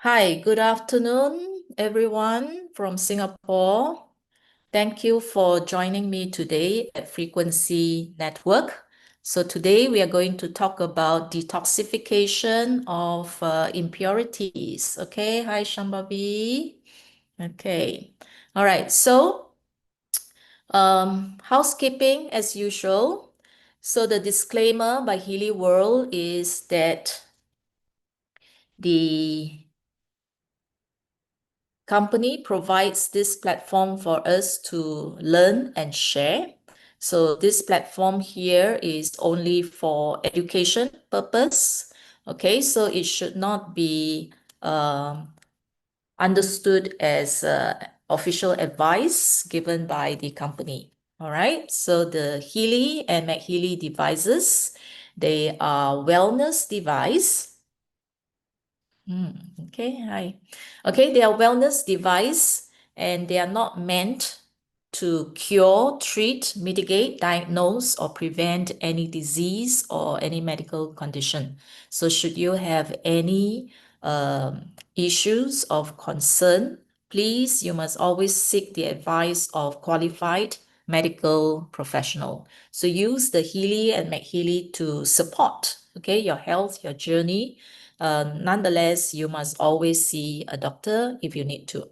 Hi, good afternoon, everyone from Singapore. Thank you for joining me today at Frequency Network. So today we are going to talk about detoxification of impurities. Okay, hi Shambhavi. Okay, all right. So housekeeping as usual. So the disclaimer by Healy World is that the company provides this platform for us to learn and share. So this platform here is only for education purpose. Okay, so it should not be understood as official advice given by the company. All right, so the Healy and McHealy devices, they are wellness device. Okay, hi. Okay, they are wellness device and they are not meant to cure, treat, mitigate, diagnose, or prevent any disease or any medical condition. So should you have any issues of concern, please, you must always seek the advice of qualified medical professional. So use the Healy and McHealy to support, okay, your health, your journey. Nonetheless, you must always see a doctor if you need to.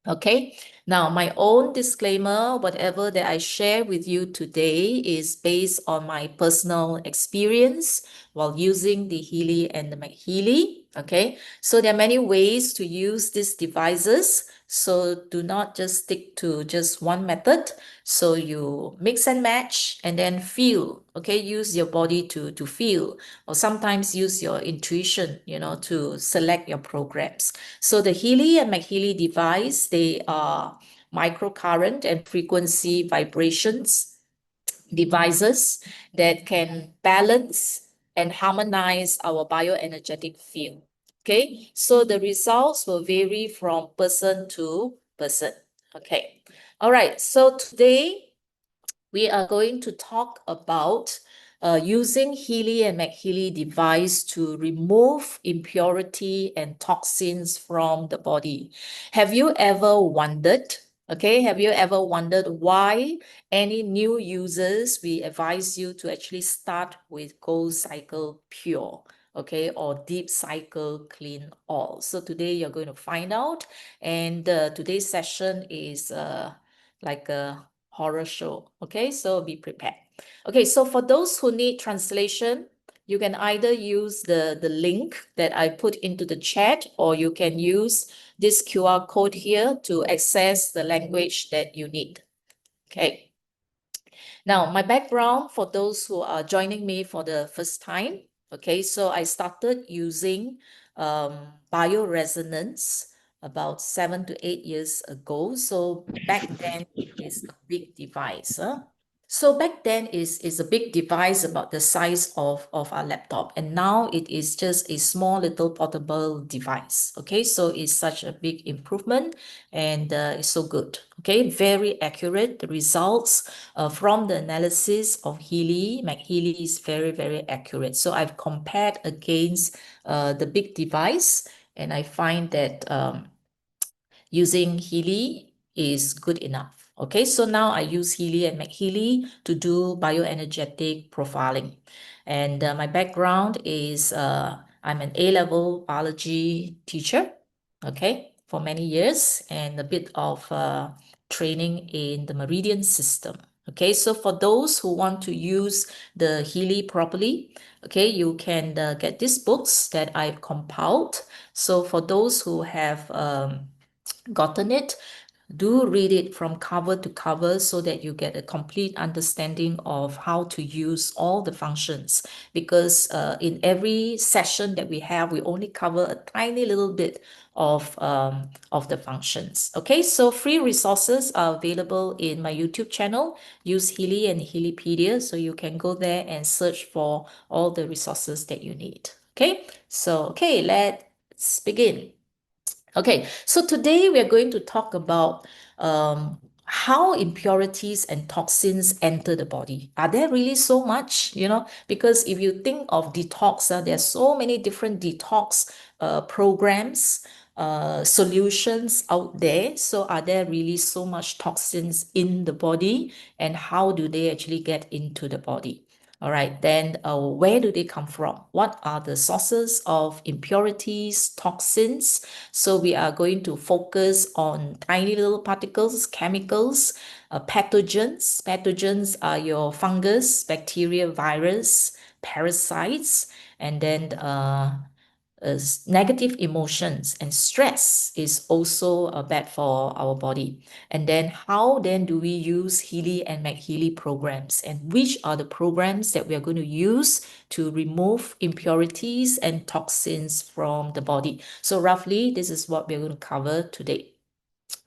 Okay, now my own disclaimer, whatever that I share with you today is based on my personal experience while using the Healy and the McHealy. Okay, so there are many ways to use these devices. So do not just stick to just one method. So you mix and match and then feel, okay, use your body to feel, or sometimes use your intuition, to select your programs. So the Healy and McHealy device, they are microcurrent and frequency vibrations devices that can balance and harmonize our bioenergetic field. Okay, so the results will vary from person to person. Okay, all right, so today we are going to talk about using Healy and McHealy device to remove impurity and toxins from the body. Have you ever wondered? Okay, have you ever wondered why any new users, we advise you to actually start with Gold Cycle Pure, okay, or Deep Cycle Clean All. So today you're going to find out, and today's session is like a horror show. Okay, so be prepared. Okay, so for those who need translation, you can either use the link that I put into the chat, or you can use this QR code here to access the language that you need. Okay. Now, my background for those who are joining me for the first time. Okay, so I started using bioresonance about 7 to 8 years ago. So back then it is a big device. So back then is a big device about the size of our laptop. And now it is just a small little portable device. Okay, so it's such a big improvement and it's so good. Okay, very accurate. The results from the analysis of Healy, McHealy is very, very accurate. So I've compared against the big device and I find that using Healy is good enough. Okay, so now I use Healy and McHealy to do bioenergetic profiling. And my background is I'm an A-level biology teacher, okay, for many years, and a bit of training in the meridian system. Okay, so for those who want to use the Healy properly, okay, you can get these books that I've compiled. So for those who have gotten it, do read it from cover to cover so that you get a complete understanding of how to use all the functions. Because in every session that we have, we only cover a tiny little bit of the functions. Okay, so free resources are available in my YouTube channel. Use Healy and Healypedia, so you can go there and search for all the resources that you need. Okay, so okay, let's begin. Okay, so today we are going to talk about how impurities and toxins enter the body. Are there really so much, Because if you think of detox, there's so many different detox programs, solutions out there. So are there really so much toxins in the body, and how do they actually get into the body? All right, then where do they come from? What are the sources of impurities, toxins? So we are going to focus on tiny little particles, chemicals, pathogens. Pathogens are your fungus, bacteria, virus, parasites, and then negative emotions and stress is also bad for our body. And then how then do we use Healy and McHealy programs, and which are the programs that we are going to use to remove impurities and toxins from the body? So roughly, this is what we're going to cover today.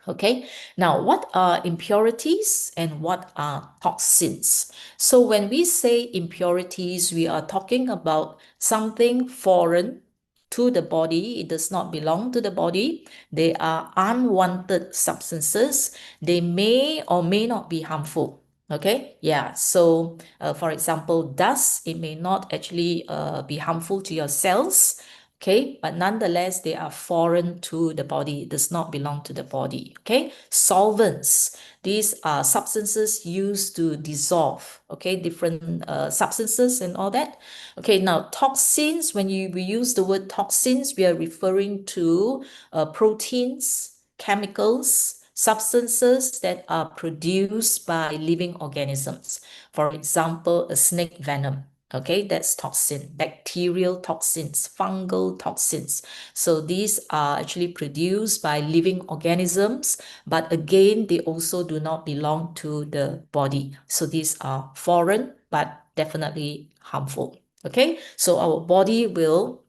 Okay, now what are impurities and what are toxins? So when we say impurities, we are talking about something foreign to the body. It does not belong to the body. They are unwanted substances. They may or may not be harmful. Okay, yeah. So for example, dust, it may not actually be harmful to your cells. Okay, but nonetheless, they are foreign to the body. It does not belong to the body. Okay, solvents. These are substances used to dissolve, okay, different substances and all that. Okay, now toxins, when we use the word toxins, we are referring to proteins, chemicals, substances that are produced by living organisms. For example, a snake venom. Okay, that's toxin, bacterial toxins, fungal toxins. So these are actually produced by living organisms, but again, they also do not belong to the body. So these are foreign, but definitely harmful. Okay, so our body will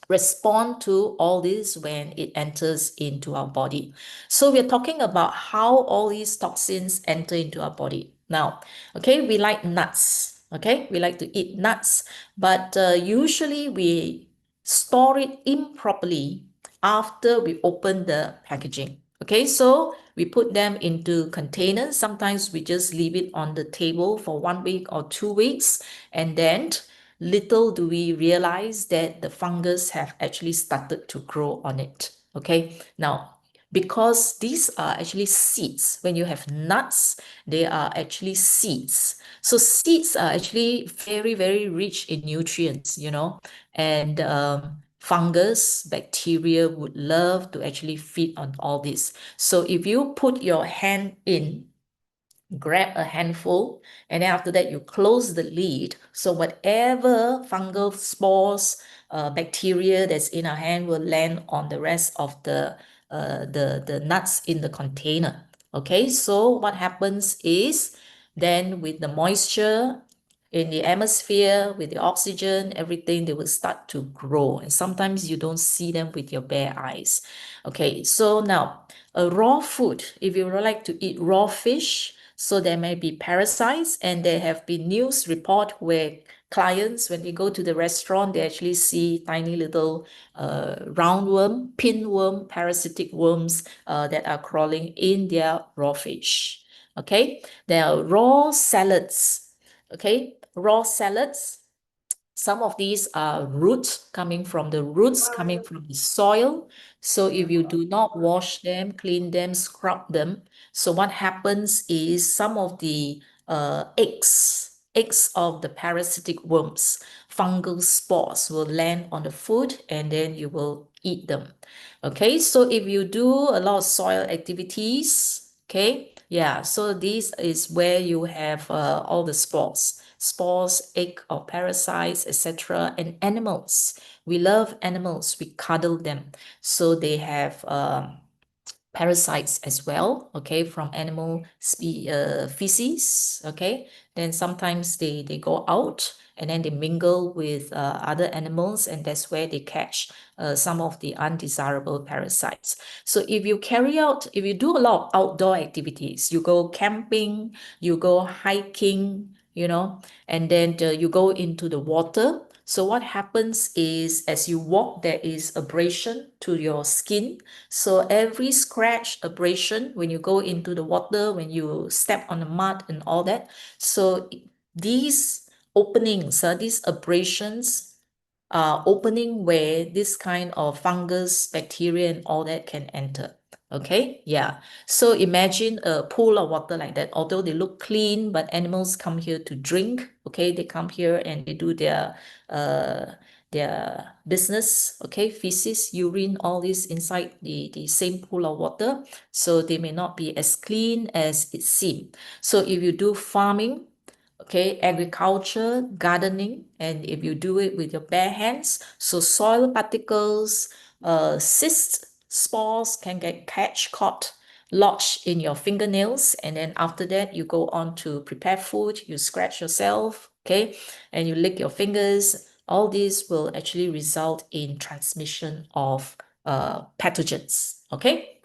respond to all this when it enters into our body. So we're talking about how all these toxins enter into our body. Now, okay, we like nuts. Okay, we like to eat nuts, but usually we store it improperly after we open the packaging. Okay, so we put them into containers. Sometimes we just leave it on the table for 1 week or 2 weeks, and then little do we realize that the fungus have actually started to grow on it. Okay, now because these are actually seeds. When you have nuts, they are actually seeds. So seeds are actually very, very rich in nutrients, and fungus, bacteria would love to actually feed on all this. So if you put your hand in, grab a handful, and then after that you close the lid, so whatever fungal spores, bacteria that's in our hand will land on the rest of the nuts in the container. Okay, so what happens is then with the moisture in the atmosphere, with the oxygen, everything, they will start to grow, and sometimes you don't see them with your bare eyes. Okay, so now a raw food, if you would like to eat raw fish, so there may be parasites, and there have been news report where clients, when they go to the restaurant, they actually see tiny little roundworm, pinworm, parasitic worms that are crawling in their raw fish. Okay, there are raw salads. Okay, raw salads. Some of these are roots coming from the soil. So if you do not wash them, clean them, scrub them, so what happens is some of the eggs of the parasitic worms, fungal spores will land on the food, and then you will eat them. Okay, so if you do a lot of soil activities, okay, yeah, so this is where you have all the spores, egg or parasites, etc. And animals. We love animals. We cuddle them. So they have parasites as well, okay, from animal feces, okay. Then sometimes they go out and then they mingle with other animals, and that's where they catch some of the undesirable parasites. So if you do a lot of outdoor activities, you go camping, you go hiking, and then you go into the water. So what happens is as you walk, there is abrasion to your skin. So every scratch, abrasion, when you go into the water, when you step on the mud and all that. So these openings, these abrasions are opening where this kind of fungus, bacteria, and all that can enter. Okay, yeah. So imagine a pool of water like that. Although they look clean, but animals come here to drink. Okay, they come here and they do their business. Okay, feces, urine, all this inside the same pool of water. So they may not be as clean as it seems. So if you do farming, okay, agriculture, gardening, and if you do it with your bare hands, so soil particles, cysts, spores can get caught, lodged in your fingernails, and then after that you go on to prepare food, you scratch yourself, okay, and you lick your fingers. All these will actually result in transmission of pathogens, okay?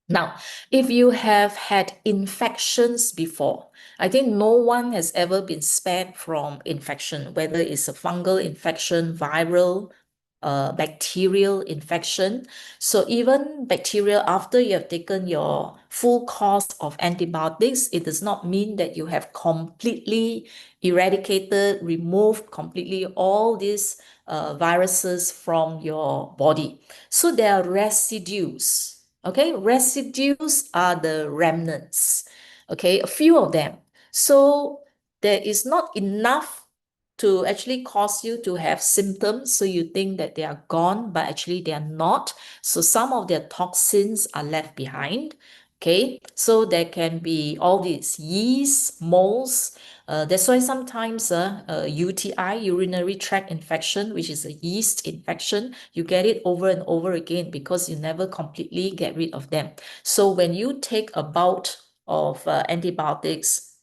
Now, if you have had infections before, I think no one has ever been spared from infection, whether it's a fungal infection, viral, bacterial infection. So even bacterial, after you have taken your full course of antibiotics, it does not mean that you have completely eradicated, removed completely all these viruses from your body. So there are residues. Okay, residues are the remnants. Okay, a few of them. So there is not enough to actually cause you to have symptoms. So you think that they are gone, but actually they are not. So some of their toxins are left behind. Okay, so there can be all these yeast, molds. That's why sometimes UTI, urinary tract infection, which is a yeast infection, you get it over and over again because you never completely get rid of them. So when you take a bout of antibiotics,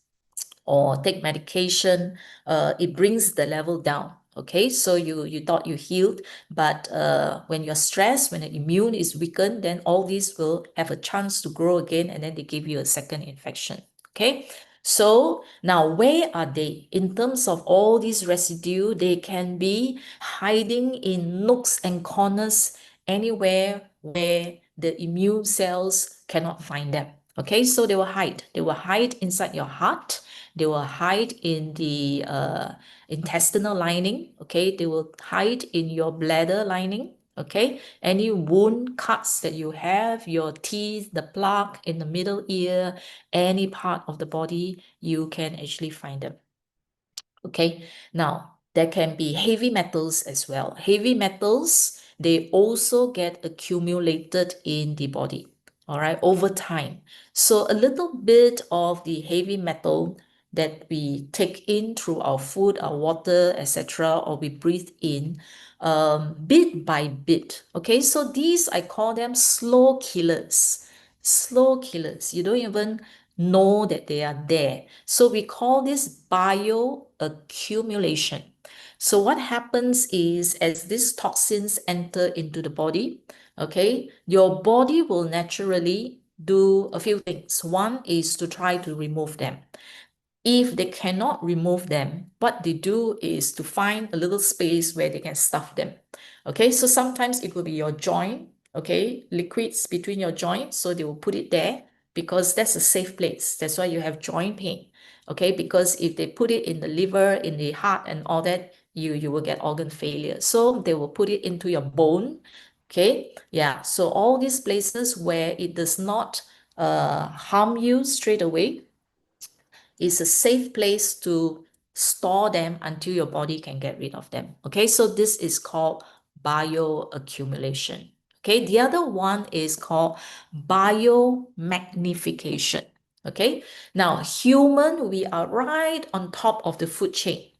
or take medication, it brings the level down. Okay, so you thought you healed, but when you're stressed, when the immune is weakened, then all these will have a chance to grow again, and then they give you a second infection. Okay, so now where are they in terms of all these residue? They can be hiding in nooks and corners anywhere where the immune cells cannot find them. Okay, so they will hide. They will hide inside your heart. They will hide in the intestinal lining. Okay, they will hide in your bladder lining. Okay, any wound cuts that you have, your teeth, the plaque in the middle ear, any part of the body, you can actually find them. Okay, now there can be heavy metals as well. Heavy metals, they also get accumulated in the body, all right, over time. So a little bit of the heavy metal that we take in through our food, our water, etc., or we breathe in, bit by bit. Okay, so these I call them slow killers. Slow killers. You don't even know that they are there. So we call this bioaccumulation. So what happens is as these toxins enter into the body, okay, your body will naturally do a few things. One is to try to remove them. If they cannot remove them, what they do is to find a little space where they can stuff them. Okay, so sometimes it will be your joint, okay, liquids between your joints, so they will put it there because that's a safe place. That's why you have joint pain. Okay, because if they put it in the liver, in the heart, and all that, you will get organ failure. So they will put it into your bone. Okay, yeah. So all these places where it does not harm you straight away, is a safe place to store them until your body can get rid of them. Okay, so this is called bioaccumulation. Okay, the other one is called biomagnification. Okay, now human, we are right on top of the food chain.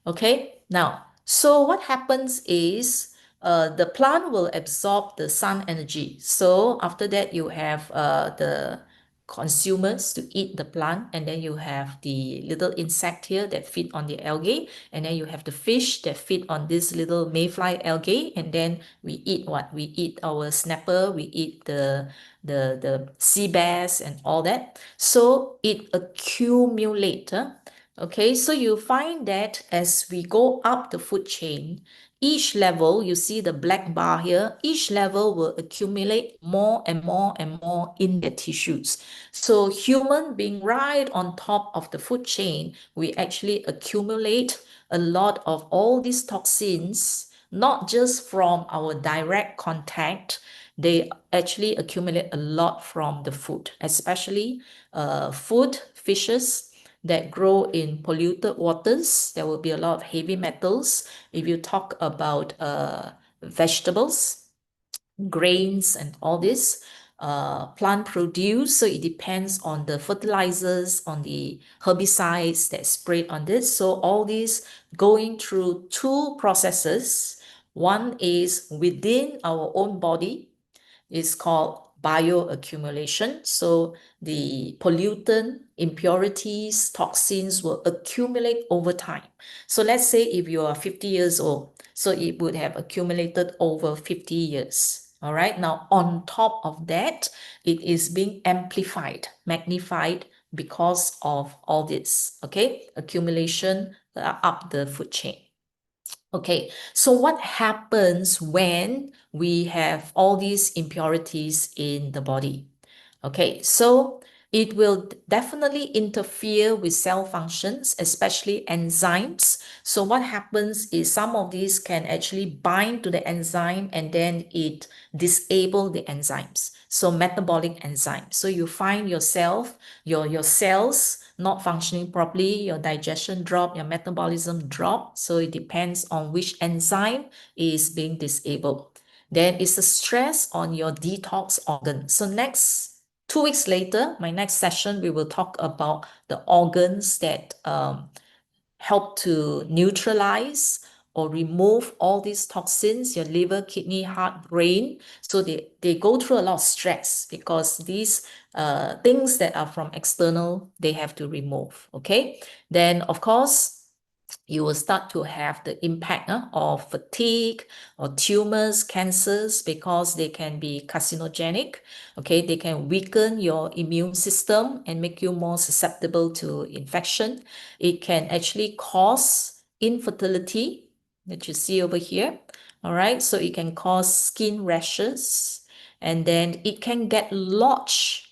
Okay, now, so what happens is the plant will absorb the sun energy. So after that, you have the consumers to eat the plant, and then you have the little insect here that feed on the algae, and then you have the fish that feed on this little mayfly algae, and then we eat what? We eat our snapper, we eat the sea bass and all that. So it accumulates. Okay, so you find that as we go up the food chain, each level, you see the black bar here, each level will accumulate more and more and more in their tissues. So human being right on top of the food chain, we actually accumulate a lot of all these toxins, not just from our direct contact, they actually accumulate a lot from the food, especially food, fishes, that grow in polluted waters. There will be a lot of heavy metals. If you talk about vegetables, grains, and all this, plant produce, so it depends on the fertilizers, on the herbicides that sprayed on this. So all these going through two processes. One is within our own body, is called bioaccumulation. So the pollutant, impurities, toxins will accumulate over time. So let's say if you are 50 years old, so it would have accumulated over 50 years. All right. Now, on top of that, it is being amplified, magnified because of all this, okay, accumulation up the food chain. Okay, so what happens when we have all these impurities in the body? Okay, so it will definitely interfere with cell functions, especially enzymes. So what happens is some of these can actually bind to the enzyme and then it disable the enzymes. So metabolic enzymes. So you find yourself, your cells not functioning properly, your digestion drop, your metabolism drop. So it depends on which enzyme is being disabled. Then it's a stress on your detox organ. So next 2 weeks later, my next session, we will talk about the organs that help to neutralize or remove all these toxins, your liver, kidney, heart, brain. So they go through a lot of stress because these things that are from external, they have to remove, okay? Then, of course, you will start to have the impact of fatigue or tumors, cancers, because they can be carcinogenic. Okay, they can weaken your immune system and make you more susceptible to infection. It can actually cause infertility that you see over here. All right, so it can cause skin rashes, and then it can get lodged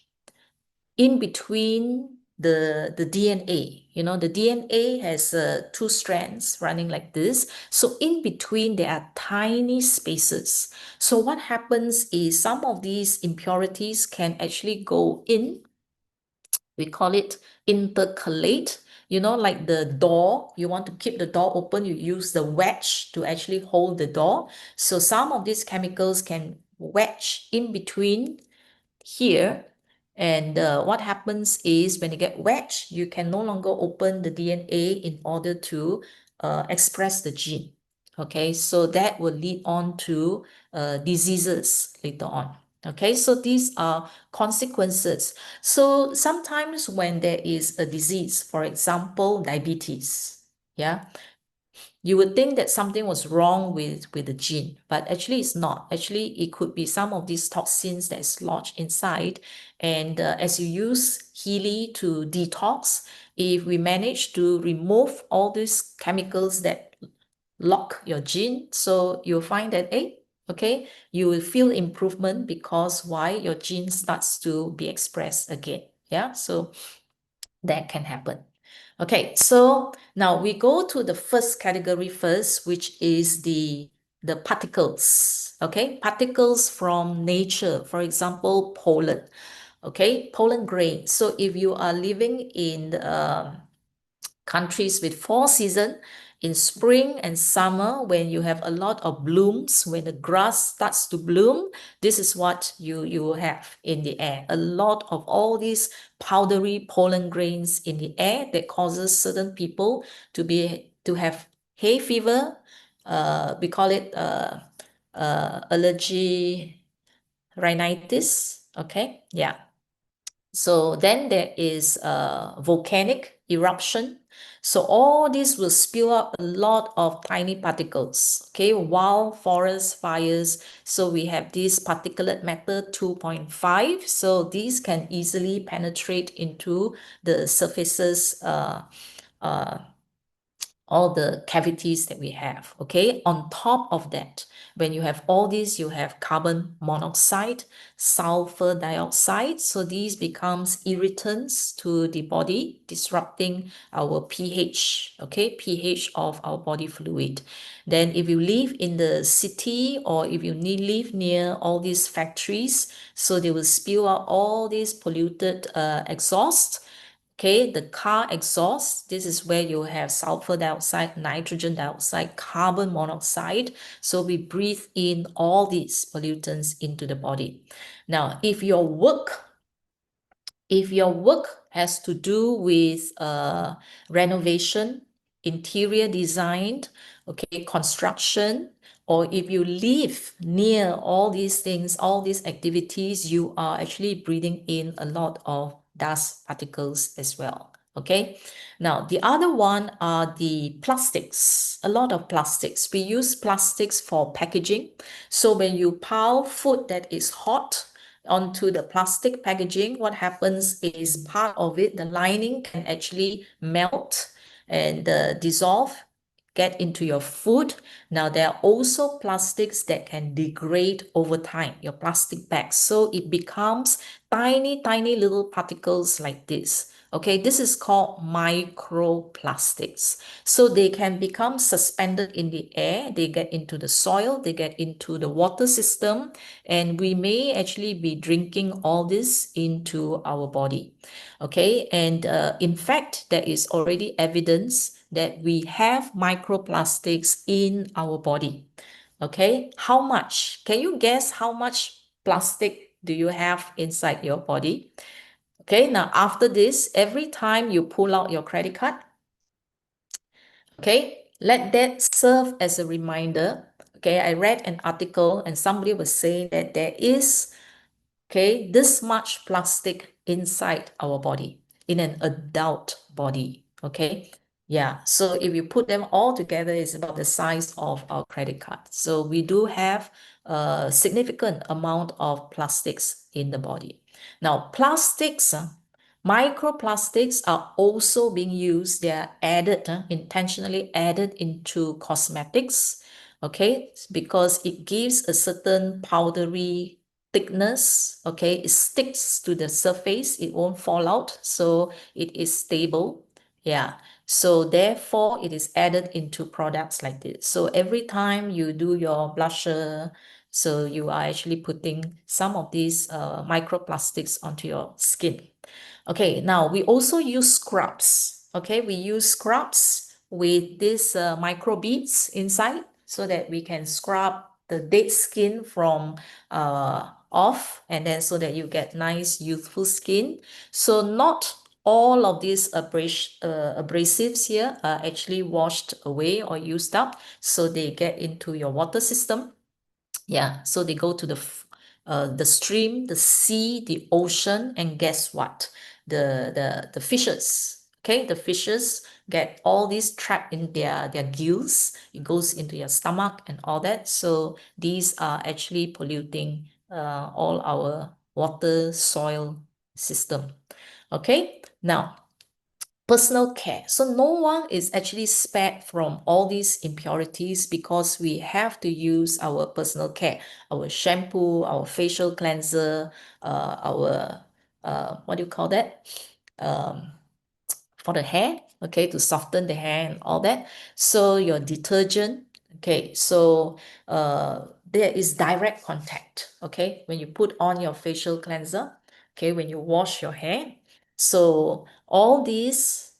in between the DNA. You know, the DNA has two strands running like this. So in between, there are tiny spaces. So what happens is some of these impurities can actually go in. We call it intercalate. You know, like the door, you want to keep the door open, you use the wedge to actually hold the door. So some of these chemicals can wedge in between here. And what happens is when you get wedged, you can no longer open the DNA in order to express the gene. Okay, so that will lead on to diseases later on. Okay, so these are consequences. So sometimes when there is a disease, for example, diabetes, yeah, you would think that something was wrong with the gene, but actually it's not. Actually, it could be some of these toxins that is lodged inside. And as you use Healy to detox, if we manage to remove all these chemicals that lock your gene, so you'll find that, okay, you will feel improvement because why? Your gene starts to be expressed again. Yeah, so that can happen. Okay, so now we go to the first category first, which is the particles. Okay, particles from nature, for example, pollen. Okay, pollen grain. So if you are living in countries with 4 seasons, in spring and summer, when you have a lot of blooms, when the grass starts to bloom, this is what you will have in the air. A lot of all these powdery pollen grains in the air that causes certain people to have hay fever. We call it allergy rhinitis. Okay, yeah. So then there is volcanic eruption. So all this will spew out a lot of tiny particles, okay? Wild forest fires. So we have this particulate matter 2.5. So these can easily penetrate into the surfaces all the cavities that we have. Okay, on top of that, when you have all these, you have carbon monoxide, sulfur dioxide. So these becomes irritants to the body, disrupting our pH, okay, pH of our body fluid. Then if you live in the city, or if you live near all these factories, so they will spill out all these polluted exhaust. Okay, the car exhaust, this is where you have sulfur dioxide, nitrogen dioxide, carbon monoxide. So we breathe in all these pollutants into the body. Now, if your work has to do with renovation, interior design, okay, construction, or if you live near all these things, all these activities, you are actually breathing in a lot of dust particles as well. Okay, now the other one are the plastics. A lot of plastics. We use plastics for packaging. So when you pile food that is hot onto the plastic packaging, what happens is part of it, the lining can actually melt and dissolve, get into your food. Now, there are also plastics that can degrade over time, your plastic bags. So it becomes tiny, tiny little particles like this. Okay, this is called microplastics. So they can become suspended in the air, they get into the soil, they get into the water system, and we may actually be drinking all this into our body. Okay, and in fact, there is already evidence that we have microplastics in our body. Okay, how much? Can you guess how much plastic do you have inside your body? Okay, now after this, every time you pull out your credit card, okay, let that serve as a reminder. Okay, I read an article and somebody was saying that there is, okay, this much plastic inside our body, in an adult body. Okay, yeah, so if you put them all together, it's about the size of our credit card. So we do have a significant amount of plastics in the body. Now, plastics, microplastics are also being used. They are added, intentionally added into cosmetics, okay, because it gives a certain powdery thickness. Okay, it sticks to the surface, it won't fall out, so it is stable. Yeah, so therefore it is added into products like this. So every time you do your blusher, so you are actually putting some of these microplastics onto your skin. Okay, now we also use scrubs. Okay, we use scrubs with these microbeads inside, so that we can scrub the dead skin from off, and then so that you get nice youthful skin. So not all of these abrasives here are actually washed away or used up, so they get into your water system. Yeah, so they go to the stream, the sea, the ocean, and guess what? The fishes. Okay, the fishes get all these trapped in their gills. It goes into your stomach and all that. So these are actually polluting all our water, soil system. Okay, now personal care. So no one is actually spared from all these impurities, because we have to use our personal care, our shampoo, our facial cleanser, our what do you call that? Um, for the hair, okay, to soften the hair and all that. So your detergent, okay, so there is direct contact, okay, when you put on your facial cleanser, okay, when you wash your hair. So all these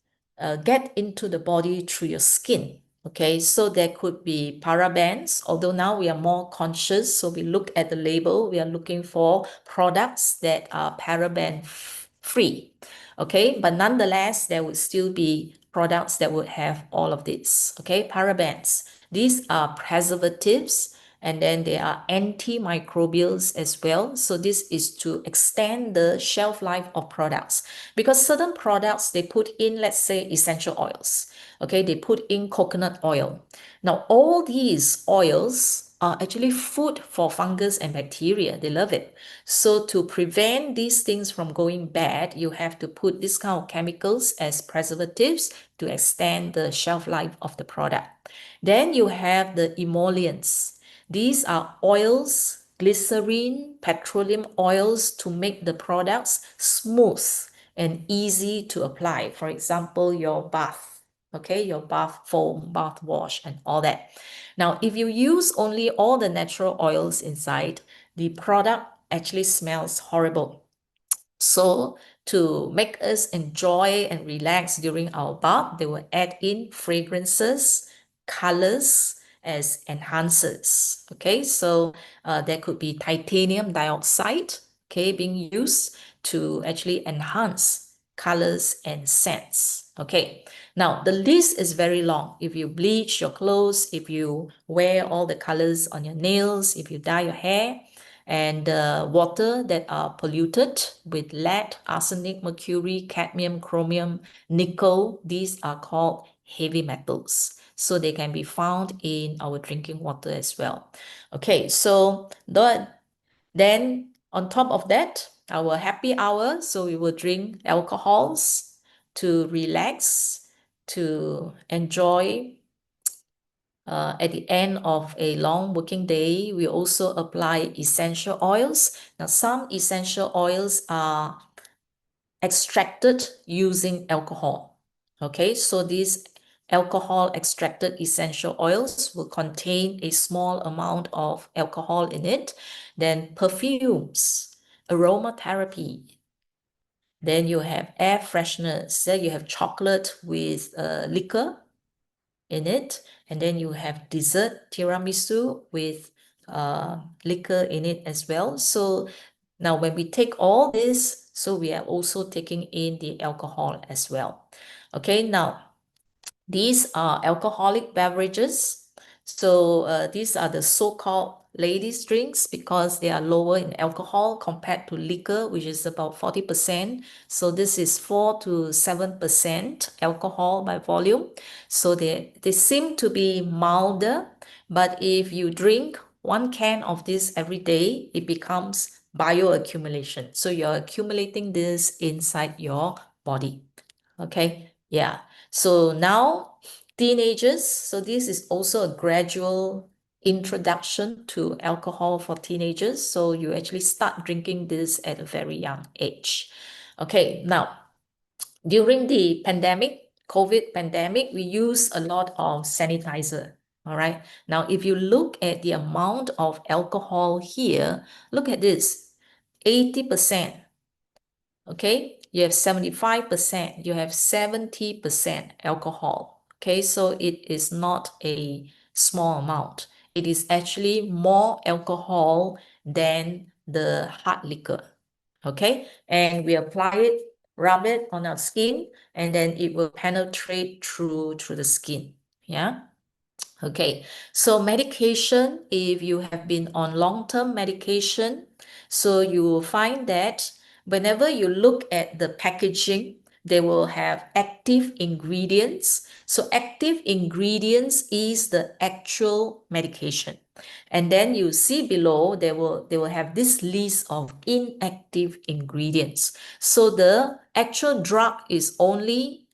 get into the body through your skin. Okay, so there could be parabens, although now we are more conscious. So we look at the label, we are looking for products that are paraben free. Okay, but nonetheless, there would still be products that would have all of this. Okay, parabens. These are preservatives, and then they are antimicrobials as well. So this is to extend the shelf life of products, because certain products they put in, let's say, essential oils. Okay, they put in coconut oil. Now, all these oils are actually food for fungus and bacteria. They love it. So to prevent these things from going bad, you have to put this kind of chemicals as preservatives to extend the shelf life of the product. Then you have the emollients. These are oils, glycerin, petroleum oils to make the products smooth and easy to apply. For example, your bath, okay, your bath foam, bath wash, and all that. Now, if you use only all the natural oils inside, the product actually smells horrible. So to make us enjoy and relax during our bath, they will add in fragrances, colors as enhancers. Okay, so there could be titanium dioxide, okay, being used to actually enhance colors and scents. Okay, now the list is very long. If you bleach your clothes, if you wear all the colors on your nails, if you dye your hair, and water that are polluted with lead, arsenic, mercury, cadmium, chromium, nickel. These are called heavy metals. So they can be found in our drinking water as well. Okay, so then on top of that, our happy hour, so we will drink alcohols to relax, to enjoy at the end of a long working day. We also apply essential oils. Now, some essential oils are extracted using alcohol. Okay, so these alcohol extracted essential oils will contain a small amount of alcohol in it. Then perfumes, aromatherapy. Then you have air fresheners. Then you have chocolate with liquor in it, and then you have dessert tiramisu with liquor in it as well. So now when we take all this, so we are also taking in the alcohol as well. Okay, now these are alcoholic beverages. So these are the so-called ladies' drinks because they are lower in alcohol compared to liquor, which is about 40%. So this is 4 to 7% alcohol by volume. So they seem to be milder, but if you drink 1 can of this every day, it becomes bioaccumulation. So you're accumulating this inside your body. Okay, yeah. So now teenagers, so this is also a gradual introduction to alcohol for teenagers. So you actually start drinking this at a very young age. Okay, now during the pandemic, COVID pandemic, we use a lot of sanitizer. All right. Now, if you look at the amount of alcohol here, look at this, 80%. Okay, you have 75%, you have 70% alcohol. Okay, so it is not a small amount. It is actually more alcohol than the hard liquor. Okay, and we apply it, rub it on our skin, and then it will penetrate through the skin. Yeah. Okay, so medication, if you have been on long-term medication, so you will find that whenever you look at the packaging, they will have active ingredients. So active ingredients is the actual medication. And then you see below, they will have this list of inactive ingredients. So the actual drug is only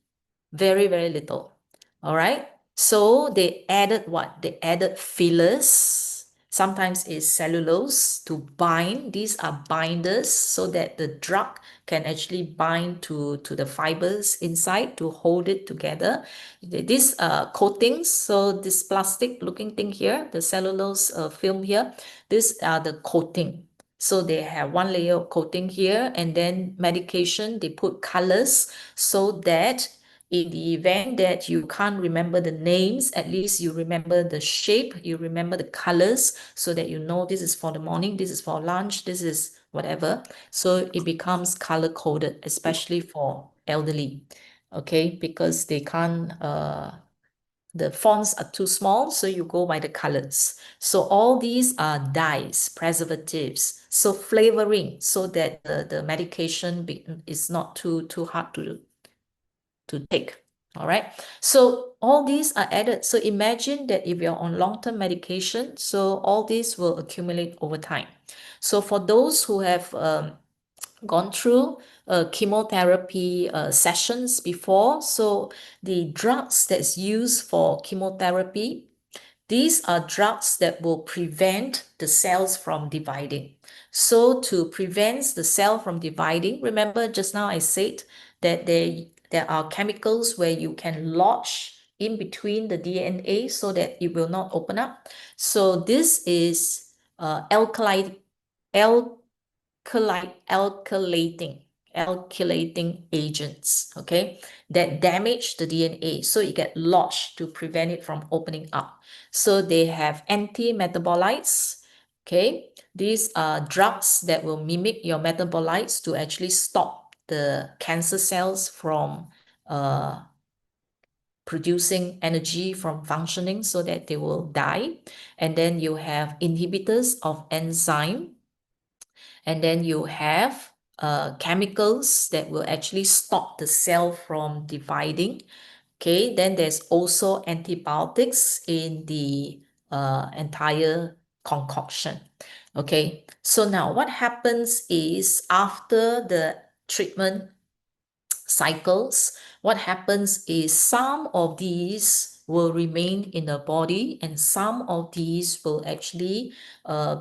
very, very little. All right. So they added what? They added fillers. Sometimes it's cellulose to bind. These are binders so that the drug can actually bind to the fibers inside to hold it together. These coatings, so this plastic looking thing here, the cellulose film here, these are the coating. So they have one layer of coating here, and then medication, they put colors so that in the event that you can't remember the names, at least you remember the shape, you remember the colors, so that you know this is for the morning, this is for lunch, this is whatever. So it becomes color coded, especially for elderly, okay, because they can't, the fonts are too small, so you go by the colors. So all these are dyes, preservatives, so flavoring, so that the medication is not too hard to take. All right. So all these are added. So imagine that if you're on long-term medication, so all these will accumulate over time. So for those who have gone through chemotherapy sessions before, so the drugs that's used for chemotherapy, these are drugs that will prevent the cells from dividing. So to prevent the cell from dividing, remember just now I said that there are chemicals where you can lodge in between the DNA so that it will not open up. So this is alkylating agents, okay, that damage the DNA, so it get lodged to prevent it from opening up. So they have anti-metabolites, okay. These are drugs that will mimic your metabolites to actually stop the cancer cells from producing energy, from functioning, so that they will die. And then you have inhibitors of enzyme, and then you have chemicals that will actually stop the cell from dividing. Okay, then there's also antibiotics in the entire concoction. Okay, so now what happens is after the treatment cycles, what happens is some of these will remain in the body and some of these will actually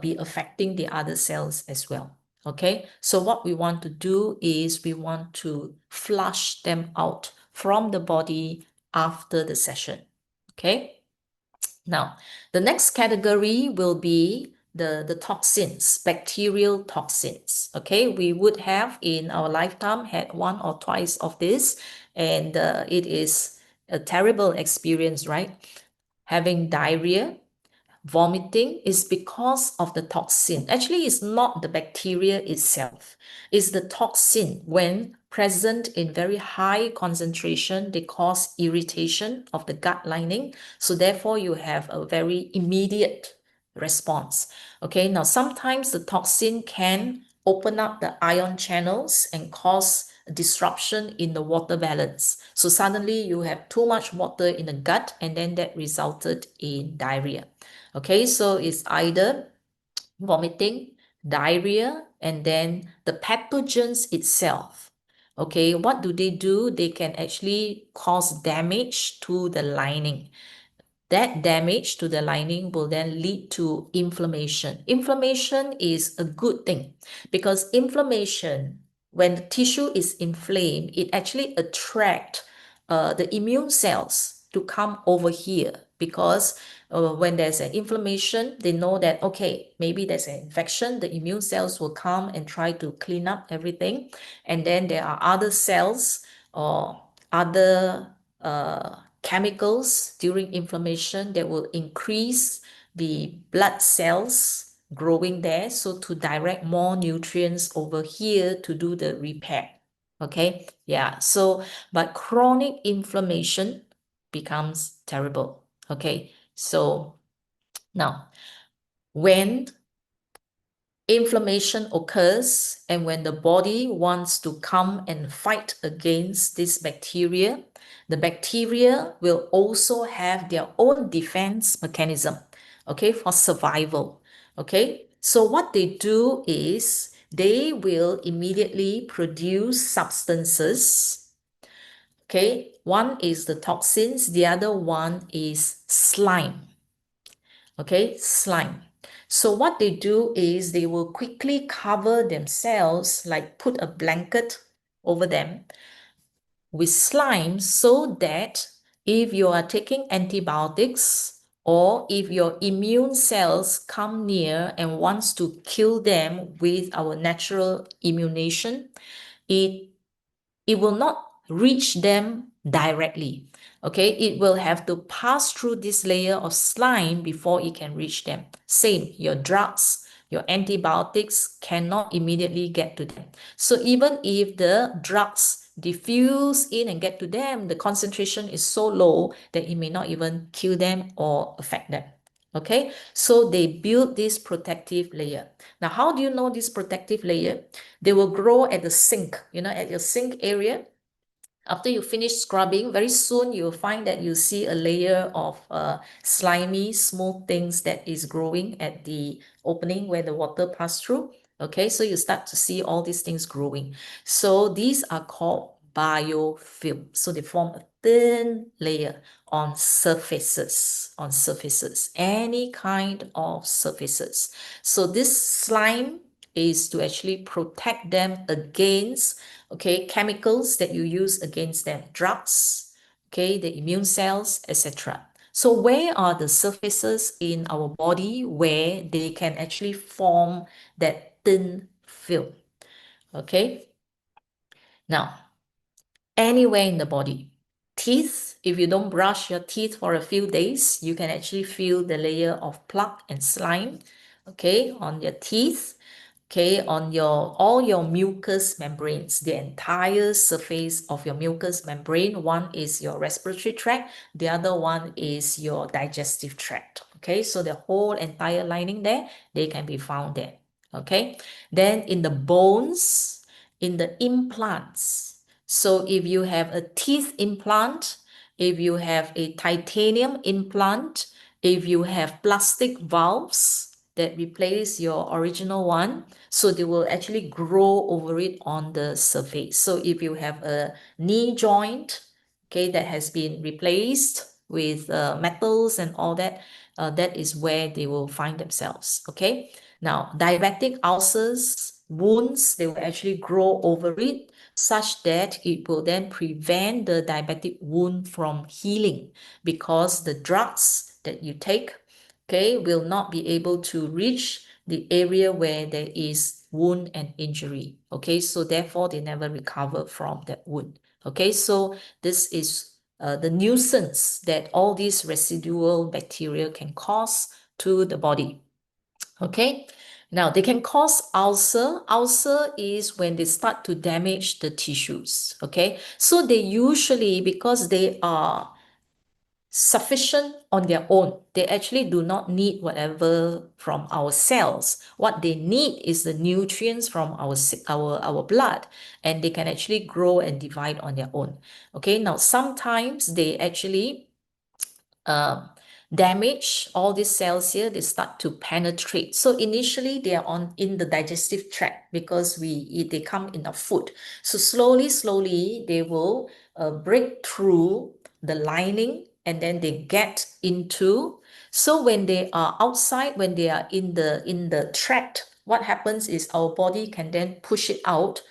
be affecting the other cells as well. Okay, so what we want to do is we want to flush them out from the body after the session. Okay. Now, the next category will be the toxins, bacterial toxins. Okay, we would have in our lifetime had one or twice of this, and it is a terrible experience, right? Having diarrhea, vomiting is because of the toxin. Actually, it's not the bacteria itself. It's the toxin. When present in very high concentration, they cause irritation of the gut lining. So therefore, you have a very immediate response. Okay, now sometimes the toxin can open up the ion channels and cause disruption in the water balance. So suddenly you have too much water in the gut, and then that resulted in diarrhea. Okay, so it's either vomiting, diarrhea, and then the pathogens itself. Okay, what do? They can actually cause damage to the lining. That damage to the lining will then lead to inflammation. Inflammation is a good thing because inflammation, when the tissue is inflamed, it actually attracts the immune cells to come over here because when there's an inflammation, they know that, okay, maybe there's an infection, the immune cells will come and try to clean up everything. And then there are other cells or other chemicals during inflammation that will increase the blood cells growing there, so to direct more nutrients over here to do the repair. Okay, yeah, so but chronic inflammation becomes terrible. Okay, so now when inflammation occurs and when the body wants to come and fight against this bacteria, the bacteria will also have their own defense mechanism, okay, for survival. Okay, so what they do is they will immediately produce substances. Okay, one is the toxins, the other one is slime. Okay, slime. So what they do is they will quickly cover themselves, like put a blanket over them with slime, so that if you are taking antibiotics or if your immune cells come near and wants to kill them with our natural immunization, it will not reach them directly. Okay, it will have to pass through this layer of slime before it can reach them. Same, your drugs, your antibiotics cannot immediately get to them. So even if the drugs diffuse in and get to them, the concentration is so low that it may not even kill them or affect them. Okay, so they build this protective layer. Now, how do you know this protective layer? They will grow at the sink, at your sink area. After you finish scrubbing, very soon you'll find that you see a layer of slimy, smooth things that is growing at the opening where the water passed through. Okay, so you start to see all these things growing. So these are called biofilm. So they form a thin layer on surfaces, any kind of surfaces. So this slime is to actually protect them against, okay, chemicals that you use against them, drugs, okay, the immune cells, etc. So where are the surfaces in our body where they can actually form that thin film? Okay, now anywhere in the body. Teeth, if you don't brush your teeth for a few days, you can actually feel the layer of plaque and slime, okay, on your teeth, okay, on all your mucous membranes, the entire surface of your mucous membrane. One is your respiratory tract, the other one is your digestive tract, okay, so the whole entire lining there, they can be found there, okay. Then in the bones, in the implants, so if you have a teeth implant, if you have a titanium implant, if you have plastic valves that replace your original one, so they will actually grow over it on the surface. So if you have a knee joint, okay, that has been replaced with metals and all that, that is where they will find themselves, okay? Now, diabetic ulcers, wounds, they will actually grow over it such that it will then prevent the diabetic wound from healing because the drugs that you take, okay, will not be able to reach the area where there is wound and injury. Okay, so therefore they never recover from that wound. Okay, so this is the nuisance that all these residual bacteria can cause to the body. Okay, now they can cause ulcer. Ulcer is when they start to damage the tissues. Okay, so they usually, because they are sufficient on their own, they actually do not need whatever from our cells. What they need is the nutrients from our blood, and they can actually grow and divide on their own. Okay, now sometimes they actually um, damage all these cells here, they start to penetrate. So initially they are in the digestive tract because they come in our food. So slowly they will break through the lining and then they get into. So when they are outside, when they are in the tract, what happens is our body can then push it out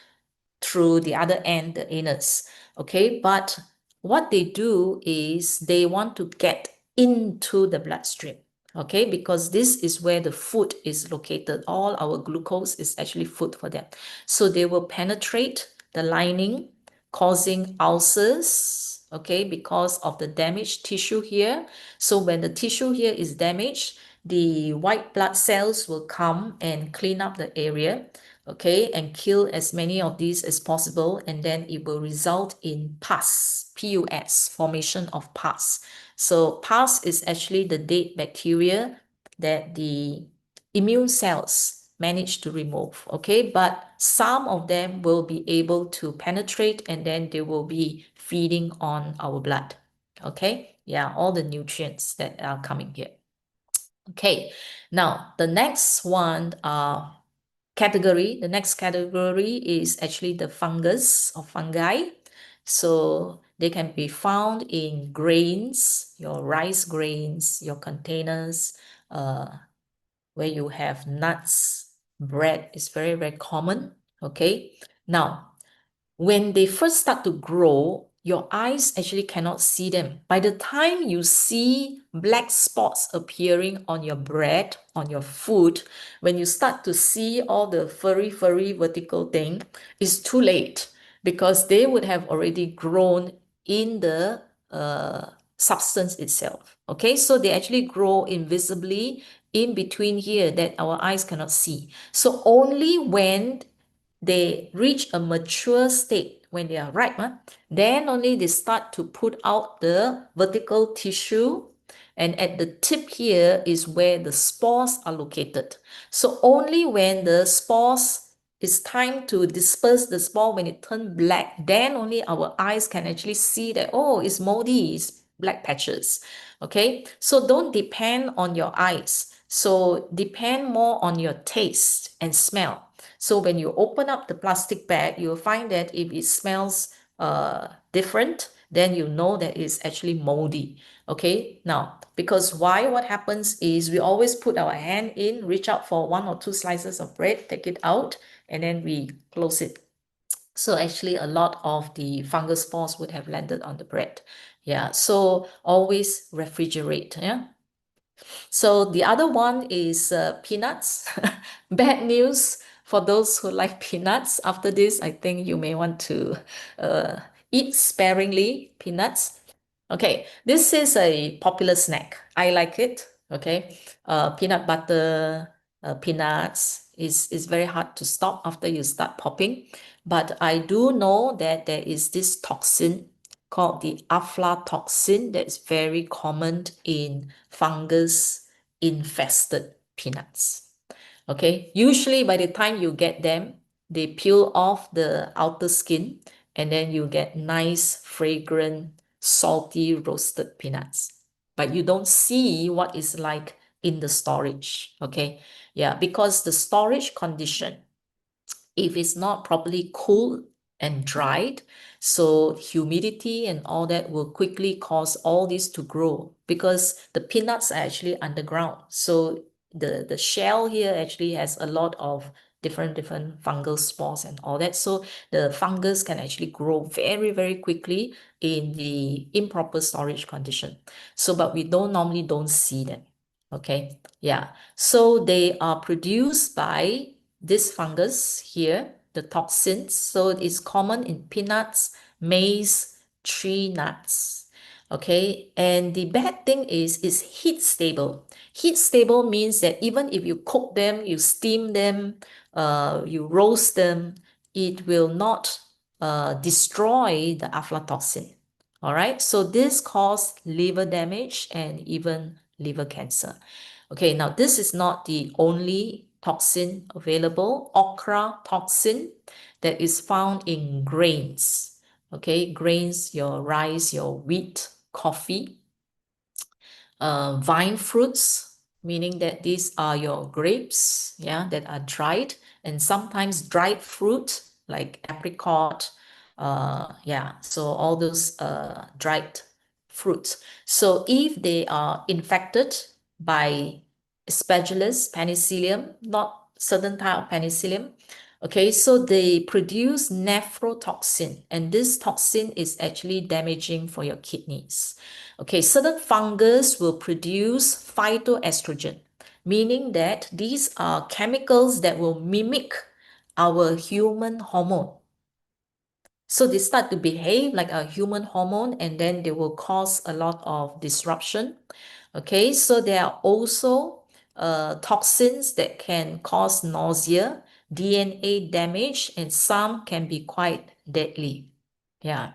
through the other end, the anus. Okay, but what they do is they want to get into the bloodstream. Okay, because this is where the food is located. All our glucose is actually food for them. So they will penetrate the lining, causing ulcers, okay, because of the damaged tissue here. So when the tissue here is damaged, the white blood cells will come and clean up the area, okay, and kill as many of these as possible, and then it will result in pus, P-U-S, formation of pus. So pus is actually the dead bacteria that the immune cells manage to remove, okay, but some of them will be able to penetrate and then they will be feeding on our blood, okay, yeah, all the nutrients that are coming here. Okay, now the next one the next category is actually the fungus or fungi. So they can be found in grains, your rice grains, your containers, where you have nuts, bread is very common. Okay, now when they first start to grow, your eyes actually cannot see them. By the time you see black spots appearing on your bread, on your food, when you start to see all the furry vertical thing, it's too late because they would have already grown in the substance itself. Okay, so they actually grow invisibly in between here that our eyes cannot see. So only when they reach a mature state, when they are ripe, then only they start to put out the vertical tissue. And at the tip here is where the spores are located. So only when the spores it's time to disperse the spore. When it turns black, then only our eyes can actually see that, oh, it's moldy, it's black patches. Okay, so don't depend on your eyes. So depend more on your taste and smell. So when you open up the plastic bag, you'll find that if it smells different, then you know that it's actually moldy. Okay, now, because why? What happens is we always put our hand in, reach out for 1 or 2 slices of bread, take it out, and then we close it. So actually a lot of the fungus spores would have landed on the bread. Yeah, so always refrigerate. Yeah. So the other one is peanuts. Bad news for those who like peanuts. After this, I think you may want to uh, eat sparingly peanuts. Okay, this is a popular snack. I like it. Okay, peanut butter, peanuts is very hard to stop after you start popping. But I do know that there is this toxin called the aflatoxin that is very common in fungus infested peanuts. Okay, usually by the time you get them, they peel off the outer skin and then you get nice, fragrant, salty roasted peanuts. But you don't see what it's like in the storage. Okay, yeah, because the storage condition, if it's not properly cooled and dried, so humidity and all that will quickly cause all this to grow because the peanuts are actually underground. So the shell here actually has a lot of different fungal spores and all that. So the fungus can actually grow very quickly in the improper storage condition. So, but we don't see them. Okay. Yeah. So they are produced by this fungus here, the toxins. So it's common in peanuts, maize, tree nuts. Okay, and the bad thing is it's heat stable. Heat stable means that even if you cook them, you steam them, you roast them, it will not destroy the aflatoxin. All right, so this causes liver damage and even liver cancer. Okay, now this is not the only toxin available. Okra toxin that is found in grains. Okay, grains, your rice, your wheat, coffee, vine fruits, meaning that these are your grapes, yeah, that are dried, and sometimes dried fruit like apricot, yeah, so all those dried fruits. So if they are infected by Aspergillus penicillium, not certain type of penicillium, okay, so they produce nephrotoxin, and this toxin is actually damaging for your kidneys. Okay, certain fungus will produce phytoestrogen, meaning that these are chemicals that will mimic our human hormone. So they start to behave like a human hormone and then they will cause a lot of disruption. Okay, so there are also toxins that can cause nausea, DNA damage, and some can be quite deadly. Yeah.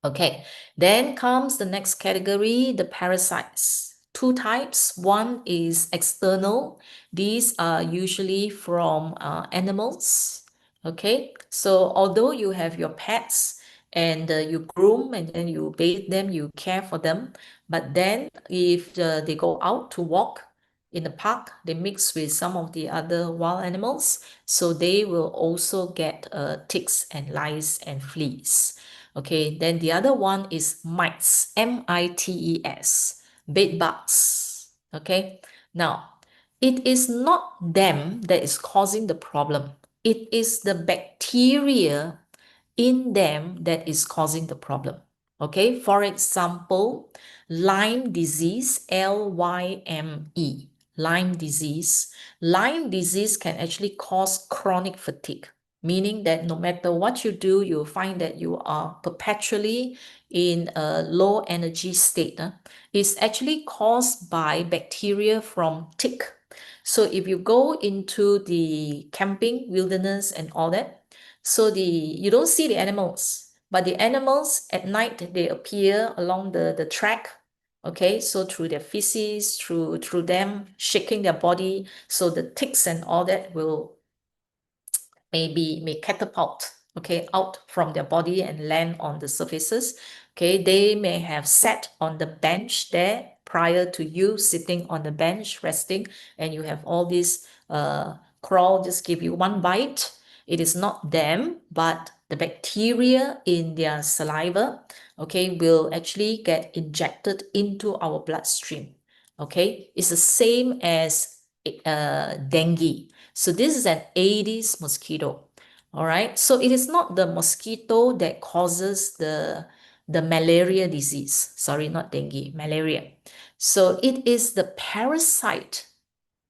Okay, then comes the next category, the parasites. Two types. One is external. These are usually from animals. Okay, so although you have your pets and you groom and then you bathe them, you care for them, but then if they go out to walk in the park, they mix with some of the other wild animals, so they will also get ticks and lice and fleas. Okay, then the other one is mites, M-I-T-E-S, bed bugs. Okay, now it is not them that is causing the problem. It is the bacteria in them that is causing the problem. Okay, for example, Lyme disease, Lyme, Lyme disease. Lyme disease can actually cause chronic fatigue, meaning that no matter what you do, you'll find that you are perpetually in a low energy state. It's actually caused by bacteria from tick. So if you go into the camping, wilderness and all that, so you don't see the animals, but the animals at night, they appear along the track. Okay, so through their feces, through them shaking their body, so the ticks and all that will may catapult, okay, out from their body and land on the surfaces. Okay, they may have sat on the bench there prior to you sitting on the bench resting, and you have all these crawl, just give you one bite. It is not them, but the bacteria in their saliva, okay, will actually get injected into our bloodstream. Okay, it's the same as dengue. So this is an Aedes mosquito. All right. So it is not the mosquito that causes the malaria disease. Sorry, not dengue, malaria. So it is the parasite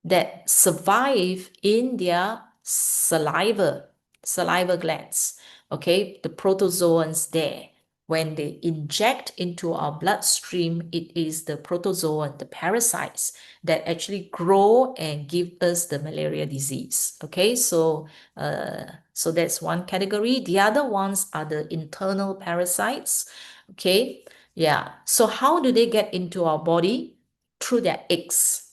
that survive in their saliva glands. Okay, the protozoans there. When they inject into our bloodstream, it is the protozoan, the parasites, that actually grow and give us the malaria disease. Okay, so that's one category. The other ones are the internal parasites. Okay, yeah. So how do they get into our body? Through their eggs.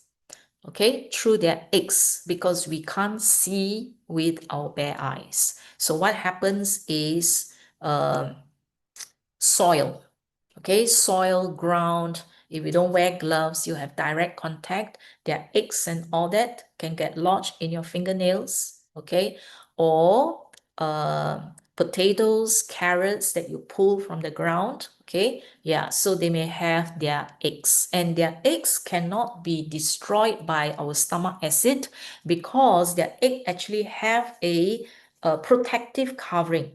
Okay, through their eggs, because we can't see with our bare eyes. So what happens is soil. Okay, soil, ground. If you don't wear gloves, you have direct contact. Their eggs and all that can get lodged in your fingernails. Okay, or potatoes, carrots that you pull from the ground. Okay, yeah, so they may have their eggs, and their eggs cannot be destroyed by our stomach acid because their egg actually have a protective covering,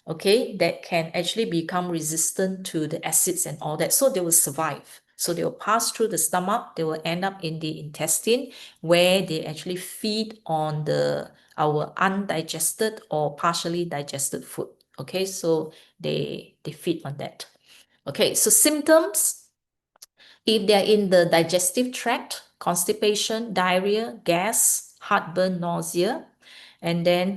okay, that can actually become resistant to the acids and all that. So they will survive. So they will pass through the stomach. They will end up in the intestine where they actually feed on our undigested or partially digested food. Okay, so they feed on that. Okay, so symptoms. If they're in the digestive tract, constipation, diarrhea, gas, heartburn, nausea, and then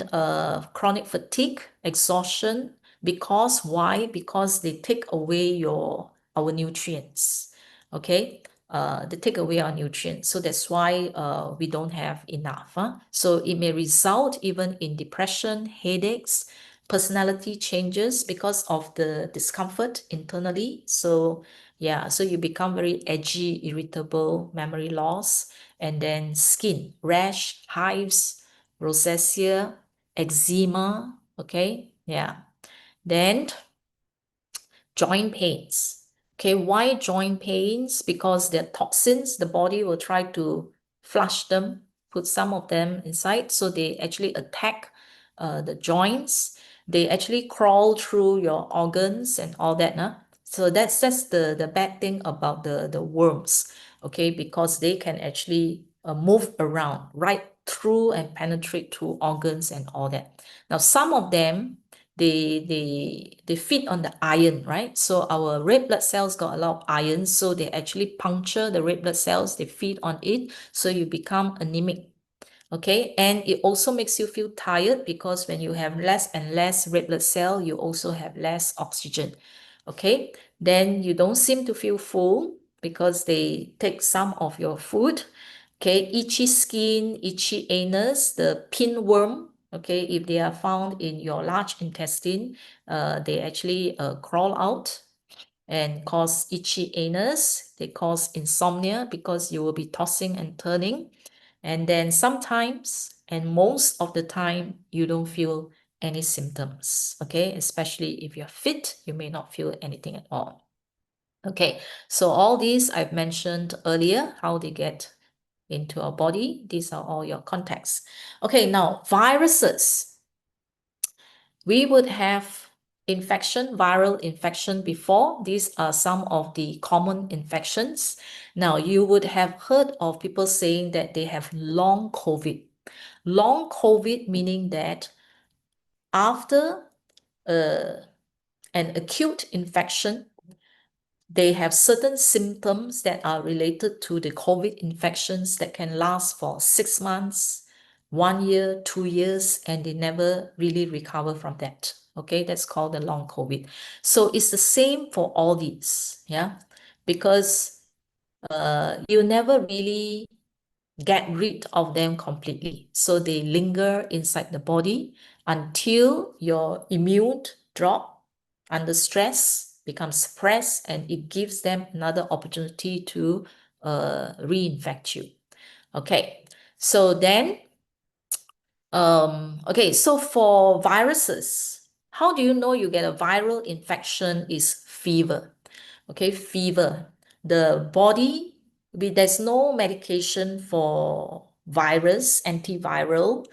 chronic fatigue, exhaustion. Because why? Because they take away our nutrients. Okay, they take away our nutrients. So that's why we don't have enough. Huh? So it may result even in depression, headaches, personality changes because of the discomfort internally. So yeah, so you become very edgy, irritable, memory loss, and then skin, rash, hives, rosacea, eczema. Okay, yeah. Then joint pains. Okay, why joint pains? Because they're toxins. The body will try to flush them, put some of them inside. So they actually attack the joints. They actually crawl through your organs and all that. Nah? So that's the bad thing about the worms. Okay, because they can actually move around right through and penetrate through organs and all that. Now, some of them they feed on the iron, right? So our red blood cells got a lot of iron, so they actually puncture the red blood cells, they feed on it, so you become anemic. Okay, and it also makes you feel tired because when you have less and less red blood cell, you also have less oxygen. Okay, then you don't seem to feel full because they take some of your food. Okay, itchy skin, itchy anus, the pinworm. Okay, if they are found in your large intestine, they actually crawl out and cause itchy anus. They cause insomnia because you will be tossing and turning. And then sometimes, and most of the time, you don't feel any symptoms. Okay, especially if you're fit, you may not feel anything at all. Okay, so all these I've mentioned earlier, how they get into our body. These are all your contacts. Okay, now viruses. We would have viral infection before. These are some of the common infections. Now, you would have heard of people saying that they have long COVID. Long COVID meaning that after an acute infection, they have certain symptoms that are related to the COVID infections that can last for 6 months, 1 year, 2 years, and they never really recover from that. Okay, that's called the long COVID. So it's the same for all these, yeah, because you never really get rid of them completely. So they linger inside the body until your immune drop under stress, becomes suppressed, and it gives them another opportunity to reinfect you. Okay, so then, okay, so for viruses, how do you know you get a viral infection is fever? Okay, fever. The body, there's no medication for virus, antiviral,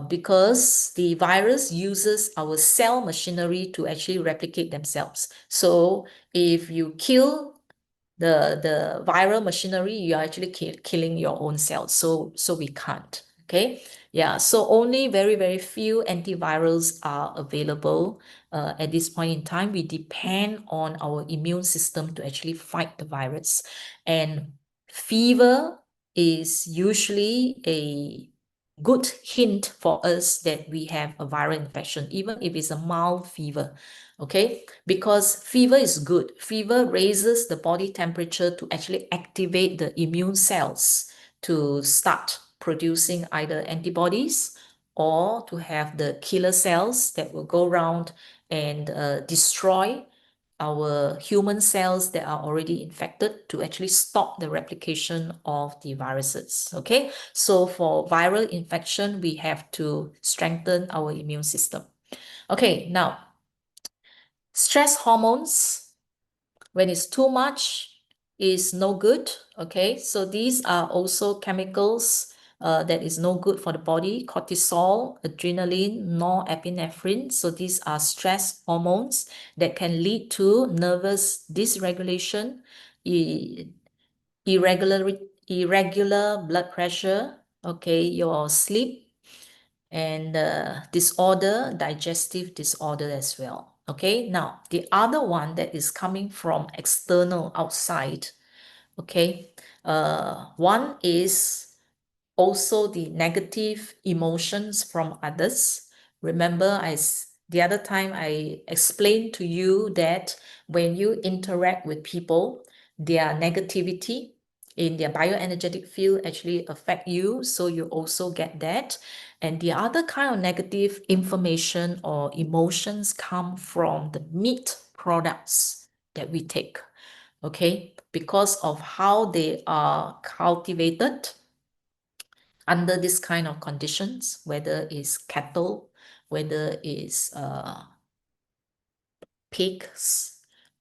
because the virus uses our cell machinery to actually replicate themselves. So if you kill the viral machinery, you're actually killing your own cells. So we can't. Okay. Yeah. So only very, very few antivirals are available at this point in time. We depend on our immune system to actually fight the virus. And fever is usually a good hint for us that we have a viral infection, even if it's a mild fever. Okay, because fever is good. Fever raises the body temperature to actually activate the immune cells to start producing either antibodies or to have the killer cells that will go around and destroy our human cells that are already infected to actually stop the replication of the viruses. Okay, so for viral infection, we have to strengthen our immune system. Okay, now, stress hormones, when it's too much, is no good. Okay, so these are also chemicals that is no good for the body. Cortisol, adrenaline, norepinephrine. So these are stress hormones that can lead to nervous dysregulation, irregular, irregular blood pressure, okay, your sleep, and digestive disorder as well. Okay, now the other one that is coming from external outside, okay, one is also the negative emotions from others. Remember, the other time I explained to you that when you interact with people, their negativity in their bioenergetic field actually affect you, so you also get that. And the other kind of negative information or emotions come from the meat products that we take, okay, because of how they are cultivated under this kind of conditions, whether it's cattle, whether it's pigs,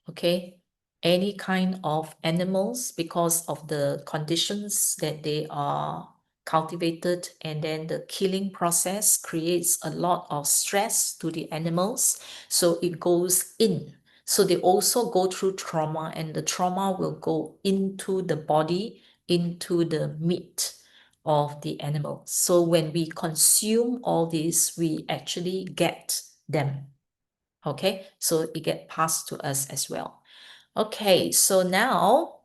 okay, any kind of animals, because of the conditions that they are cultivated, and then the killing process creates a lot of stress to the animals, so it goes in. So they also go through trauma, and the trauma will go into the body, into the meat of the animal. So when we consume all this, we actually get them. Okay, so it get passed to us as well. Okay, so now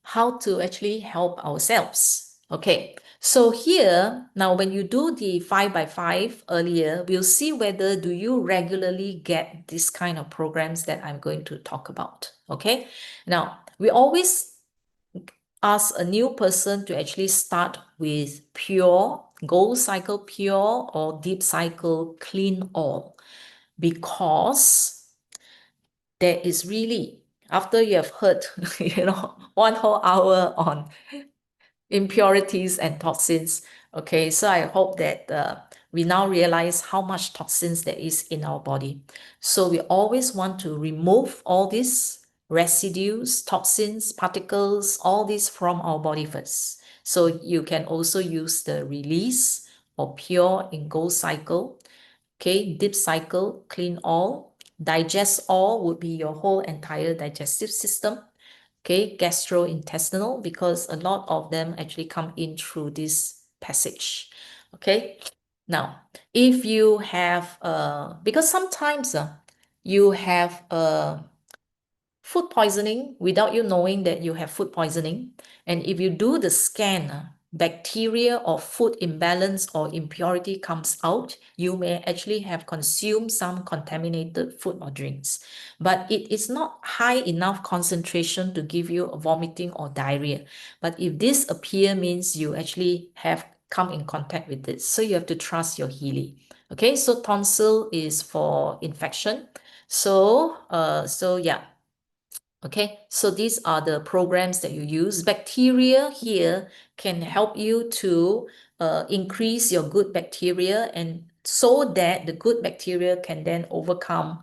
how to actually help ourselves. Okay, so here, now when you do the 5x5 earlier, we'll see whether do you regularly get this kind of programs that I'm going to talk about. Okay, now we always ask a new person to actually start with pure, gold cycle pure or deep cycle clean all, because there is really, after you have heard, 1 whole hour on impurities and toxins. Okay, so I hope that we now realize how much toxins there is in our body. So we always want to remove all these residues, toxins, particles, all this from our body first. So you can also use the release or pure in gold cycle. Okay, deep cycle, clean all. Digest all would be your whole entire digestive system. Okay, gastrointestinal, because a lot of them actually come in through this passage. Okay, now if you have because sometimes you have food poisoning without you knowing that you have food poisoning, and if you do the scan, bacteria or food imbalance or impurity comes out, you may actually have consumed some contaminated food or drinks. But it is not high enough concentration to give you a vomiting or diarrhea. But if this appear, means you actually have come in contact with this. So you have to trust your Healy. Okay, so tonsil is for infection. So yeah. Okay, so these are the programs that you use. Bacteria here can help you to increase your good bacteria, and so that the good bacteria can then overcome,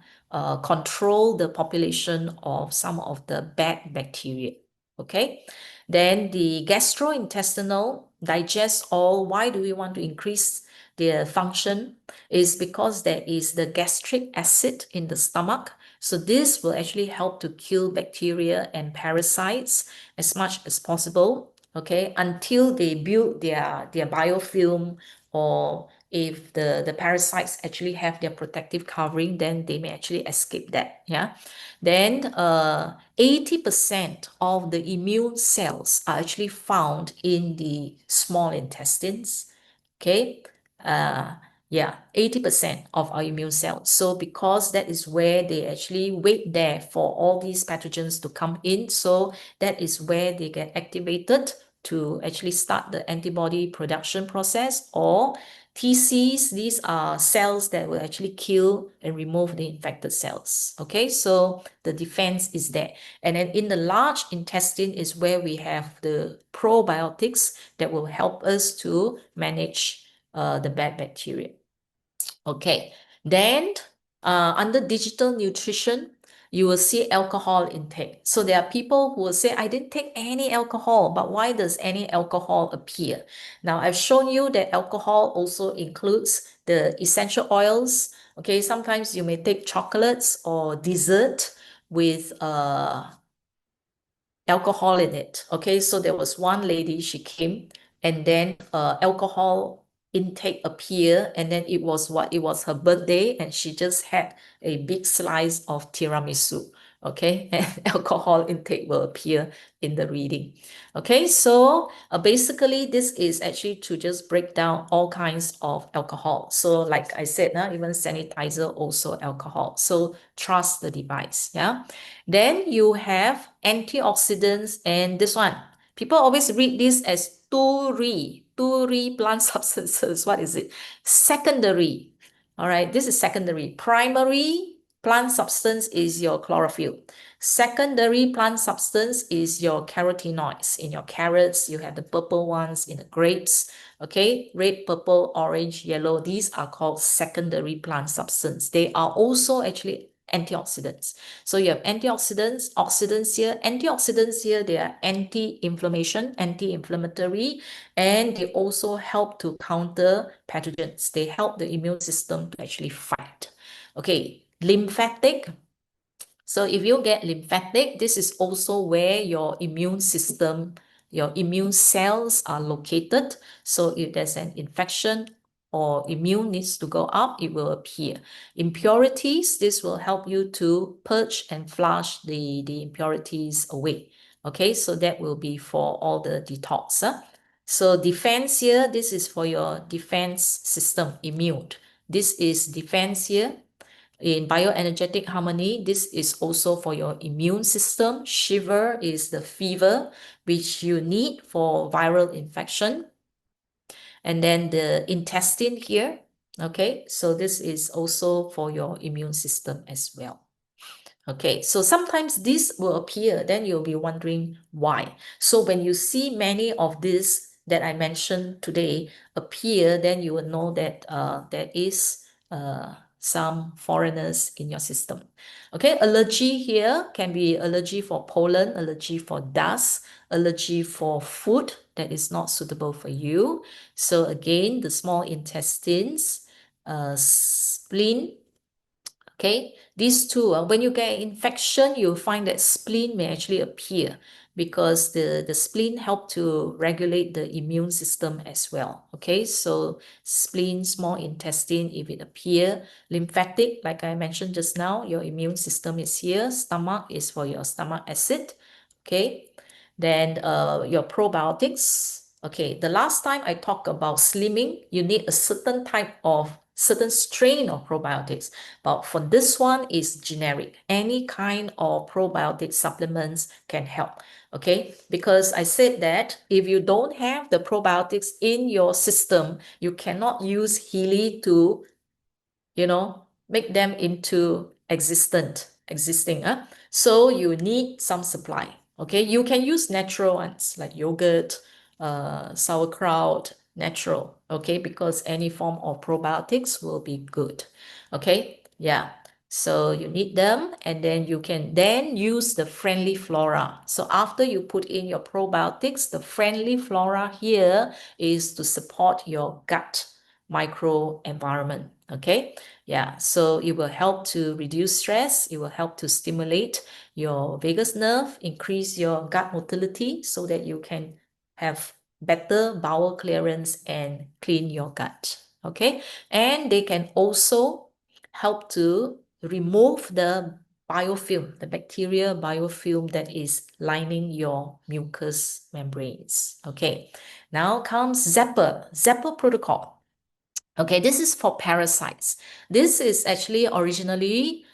control the population of some of the bad bacteria. Okay, then the gastrointestinal digest all. Why do we want to increase their function? Is because there is the gastric acid in the stomach. So this will actually help to kill bacteria and parasites as much as possible, okay, until they build their biofilm, or if the parasites actually have their protective covering, then they may actually escape that, yeah. Then 80% of the immune cells are actually found in the small intestines, okay. Yeah, 80% of our immune cells. So because that is where they actually wait there for all these pathogens to come in, so that is where they get activated to actually start the antibody production process, or TCs. These are cells that will actually kill and remove the infected cells. Okay, so the defense is there. And then in the large intestine is where we have the probiotics that will help us to manage the bad bacteria. Okay, then under digital nutrition, you will see alcohol intake. So there are people who will say, I didn't take any alcohol, but why does any alcohol appear? Now, I've shown you that alcohol also includes the essential oils. Okay, sometimes you may take chocolates or dessert with alcohol in it. Okay, so there was one lady, she came, and then alcohol intake appear, and then it was what? It was her birthday, and she just had a big slice of tiramisu. Okay, and alcohol intake will appear in the reading. Okay, so basically this is actually to just break down all kinds of alcohol. So like I said, even sanitizer also alcohol. So trust the device, yeah. Then you have antioxidants, and this one, people always read this as turi plant substances. What is it? Secondary. All right, this is secondary. Primary plant substance is your chlorophyll. Secondary plant substance is your carotenoids. In your carrots, you have the purple ones. In the grapes, okay, red, purple, orange, yellow, these are called secondary plant substance. They are also actually antioxidants. So you have antioxidants, oxidants here. Antioxidants here, they are anti-inflammation, anti-inflammatory, and they also help to counter pathogens. They help the immune system to actually fight. Okay, lymphatic. So if you get lymphatic, this is also where your immune system, your immune cells are located. So if there's an infection or immune needs to go up, it will appear. Impurities, this will help you to purge and flush the impurities away. Okay, so that will be for all the detox. So defense here, this is for your defense system, immune. This is defense here. In bioenergetic harmony, this is also for your immune system. Shiver is the fever, which you need for viral infection. And then the intestine here, okay, so this is also for your immune system as well. Okay, so sometimes this will appear, then you'll be wondering why. So when you see many of these that I mentioned today appear, then you will know that there is some foreigners in your system. Okay, allergy here can be allergy for pollen, allergy for dust, allergy for food that is not suitable for you. So again, the small intestines, spleen. Okay, these two, when you get infection, you'll find that spleen may actually appear because the spleen help to regulate the immune system as well. Okay, so spleen, small intestine, if it appear, lymphatic, like I mentioned just now, your immune system is here. Stomach is for your stomach acid. Okay, then your probiotics. Okay, the last time I talked about slimming, you need a certain strain of probiotics. But for this one, is generic. Any kind of probiotic supplements can help. Okay, because I said that if you don't have the probiotics in your system, you cannot use Healy to make them into existing. So you need some supply. Okay, you can use natural ones like yogurt, sauerkraut, natural. Okay, because any form of probiotics will be good. Okay, yeah. So you need them, and then you can then use the friendly flora. So after you put in your probiotics, the friendly flora here is to support your gut microenvironment. Okay, yeah, so it will help to reduce stress. It will help to stimulate your vagus nerve, increase your gut motility so that you can have better bowel clearance and clean your gut. Okay, and they can also help to remove the biofilm, the bacteria biofilm that is lining your mucous membranes. Okay, now comes Zapper protocol. Okay, this is for parasites. This is actually originally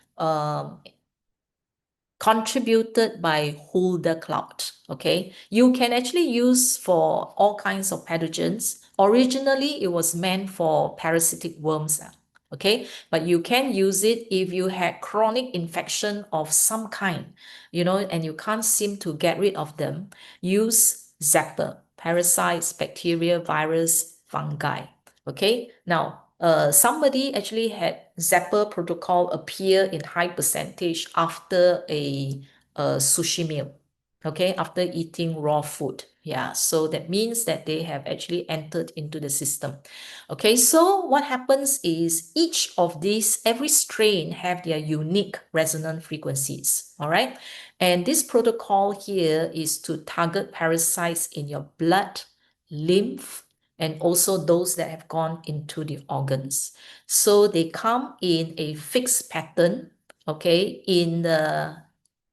contributed by Hulda Cloud. Okay, you can actually use for all kinds of pathogens. Originally, it was meant for parasitic worms. Okay, but you can use it if you had chronic infection of some kind, and you can't seem to get rid of them. Use Zapper, parasites, bacteria, virus, fungi. Okay, now somebody actually had Zapper protocol appear in high percentage after a sushi meal. Okay, after eating raw food. Yeah, so that means that they have actually entered into the system. Okay, so what happens is every strain have their unique resonant frequencies. All right, and this protocol here is to target parasites in your blood, lymph, and also those that have gone into the organs. So they come in a fixed pattern, okay? In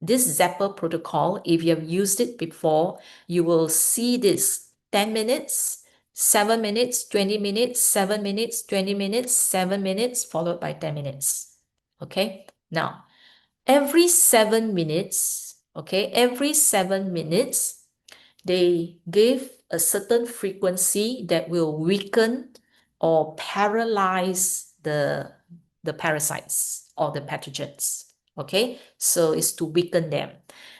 this Zapper protocol, if you have used it before, you will see this 10 minutes, 7 minutes, 20 minutes, 7 minutes, 20 minutes, 7 minutes, followed by 10 minutes. Okay, now every 7 minutes, okay, every 7 minutes, they give a certain frequency that will weaken or paralyze the parasites or the pathogens. Okay, so it's to weaken them.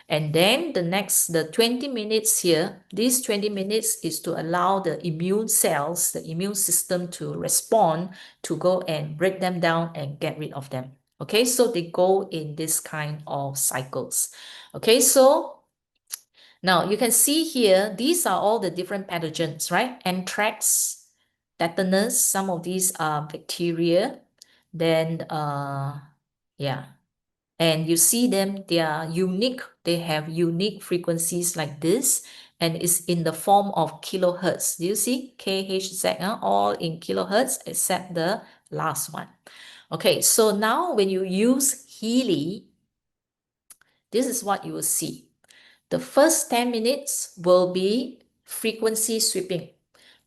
And then the 20 minutes here, these 20 minutes is to allow the immune cells, the immune system to respond, to go and break them down and get rid of them. Okay, so they go in this kind of cycles. Okay, so now you can see here, these are all the different pathogens, right? Anthrax, tetanus, some of these are bacteria. Then, yeah. And you see them, they are unique. They have unique frequencies like this. And it's in the form of kilohertz. Do you see? KHZ, all in kilohertz except the last one. Okay, so now when you use Healy, this is what you will see. The first 10 minutes will be frequency sweeping.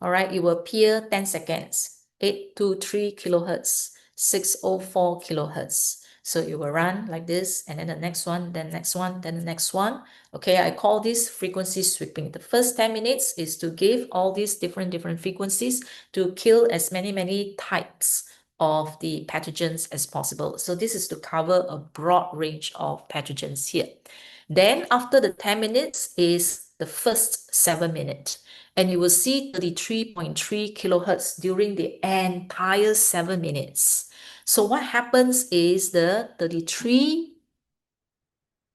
All right, it will appear 10 seconds, 823 kilohertz, 604 kilohertz. So it will run like this, and then the next one, then next one, then the next one. Okay, I call this frequency sweeping. The first 10 minutes is to give all these different frequencies to kill as many types of the pathogens as possible. So this is to cover a broad range of pathogens here. Then after the 10 minutes is the first 7 minutes. And you will see 33.3 kilohertz during the entire 7 minutes. So what happens is the 33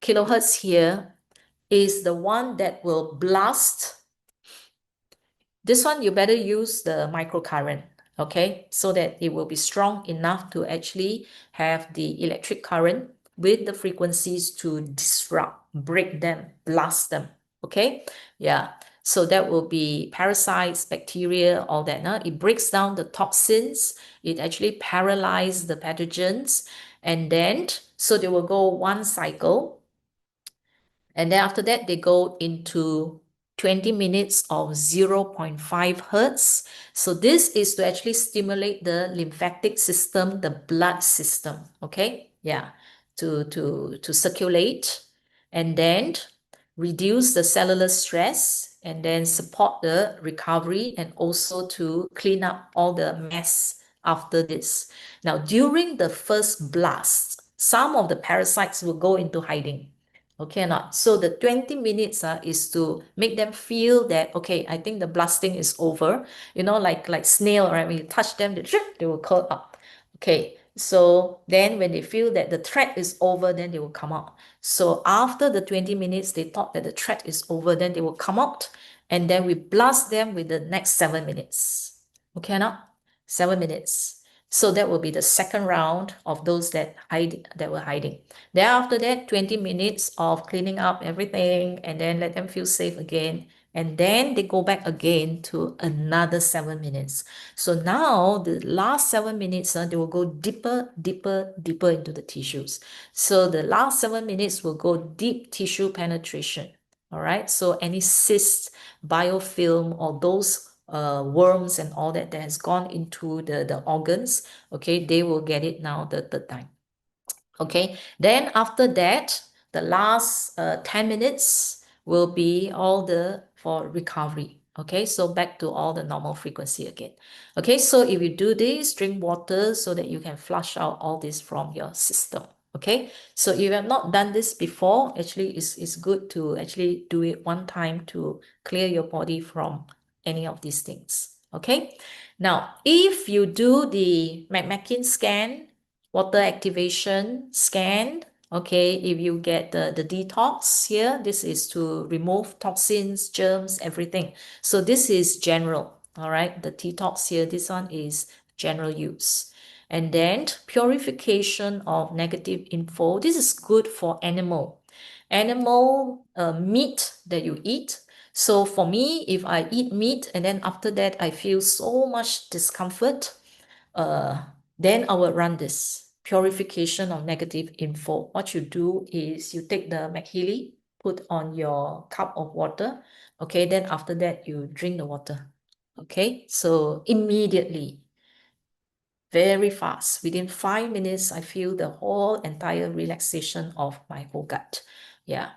kilohertz here is the one that will blast. This one, you better use the microcurrent, okay? So that it will be strong enough to actually have the electric current with the frequencies to disrupt, break them, blast them, okay? Yeah, so that will be parasites, bacteria, all that. It breaks down the toxins. It actually paralyzes the pathogens. And then, so they will go one cycle. And then after that, they go into 20 minutes of 0.5 hertz. So this is to actually stimulate the lymphatic system, the blood system, okay? Yeah, to circulate and then reduce the cellular stress and then support the recovery and also to clean up all the mess after this. Now, during the first blast, some of the parasites will go into hiding. Okay or not? So the 20 minutes is to make them feel that, okay, I think the blasting is over. You know, like snail, right? When you touch them, they will curl up. Okay, so then when they feel that the threat is over, then they will come out. So after the 20 minutes, they thought that the threat is over, then they will come out, and then we blast them with the next 7 minutes. Okay, now 7 minutes. So that will be the second round of those that were hiding. Then after that, 20 minutes of cleaning up everything and then let them feel safe again. And then they go back again to another 7 minutes. So now the last 7 minutes, they will go deeper, deeper, deeper into the tissues. So the last 7 minutes will go deep tissue penetration. All right. So any cysts, biofilm, or those worms and all that has gone into the organs, okay, they will get it now the third time. Okay, then after that, the last 10 minutes will be all the for recovery. Okay, so back to all the normal frequency again. Okay, so if you do this, drink water so that you can flush out all this from your system. Okay, so if you have not done this before, actually it's good to actually do it one time to clear your body from any of these things. Okay, now if you do the McMakin scan, water activation scan. Okay, if you get the detox here, this is to remove toxins, germs, everything. So this is general, all right? The detox here, this one is general use. And then purification of negative info. This is good for animal meat that you eat. So for me, if I eat meat and then after that I feel so much discomfort, then I will run this purification of negative info. What you do is you take the McHealy, put on your cup of water. Okay, then after that you drink the water. Okay, so immediately, very fast, within 5 minutes, I feel the whole entire relaxation of my whole gut. Yeah.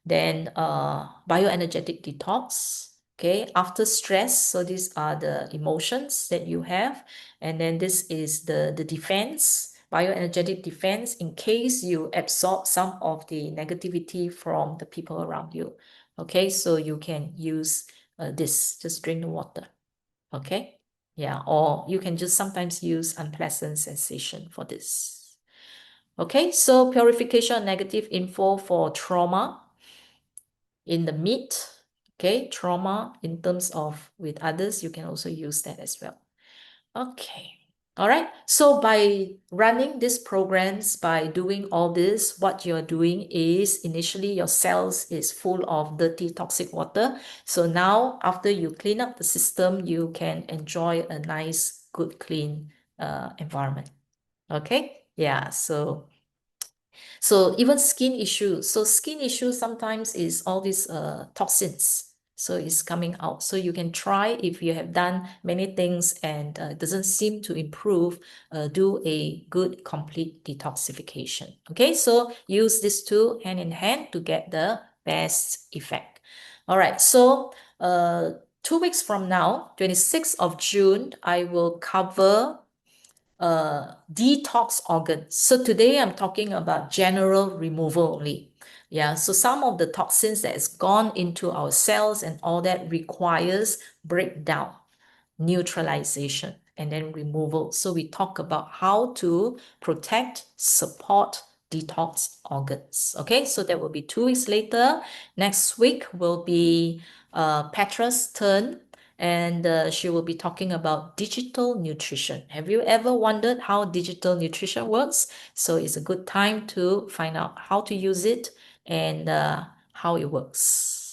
Then bioenergetic detox. Okay, after stress, so these are the emotions that you have, and then this is the defense, bioenergetic defense, in case you absorb some of the negativity from the people around you. Okay, so you can use this, just drink the water. Okay, yeah, or you can just sometimes use unpleasant sensation for this. Okay, so purification of negative info for trauma in the meat. Okay, trauma in terms of with others, you can also use that as well. Okay. All right. So by running these programs, by doing all this, what you're doing is initially your cells is full of dirty, toxic water. So now after you clean up the system, you can enjoy a nice, good, clean environment. Okay. Yeah. So even skin issues. So skin issues sometimes is all these toxins. So it's coming out. So you can try if you have done many things and it doesn't seem to improve, do a good complete detoxification. Okay, so use these two hand in hand to get the best effect. All right, so 2 weeks from now, 26th of June, I will cover detox organs. So today I'm talking about general removal only. Yeah, so some of the toxins that has gone into our cells and all that requires breakdown, neutralization, and then removal. So we talk about how to protect, support, detox organs. Okay, so that will be 2 weeks later. Next week will be Petra's turn, and she will be talking about digital nutrition. Have you ever wondered how digital nutrition works? So it's a good time to find out how to use it and how it works.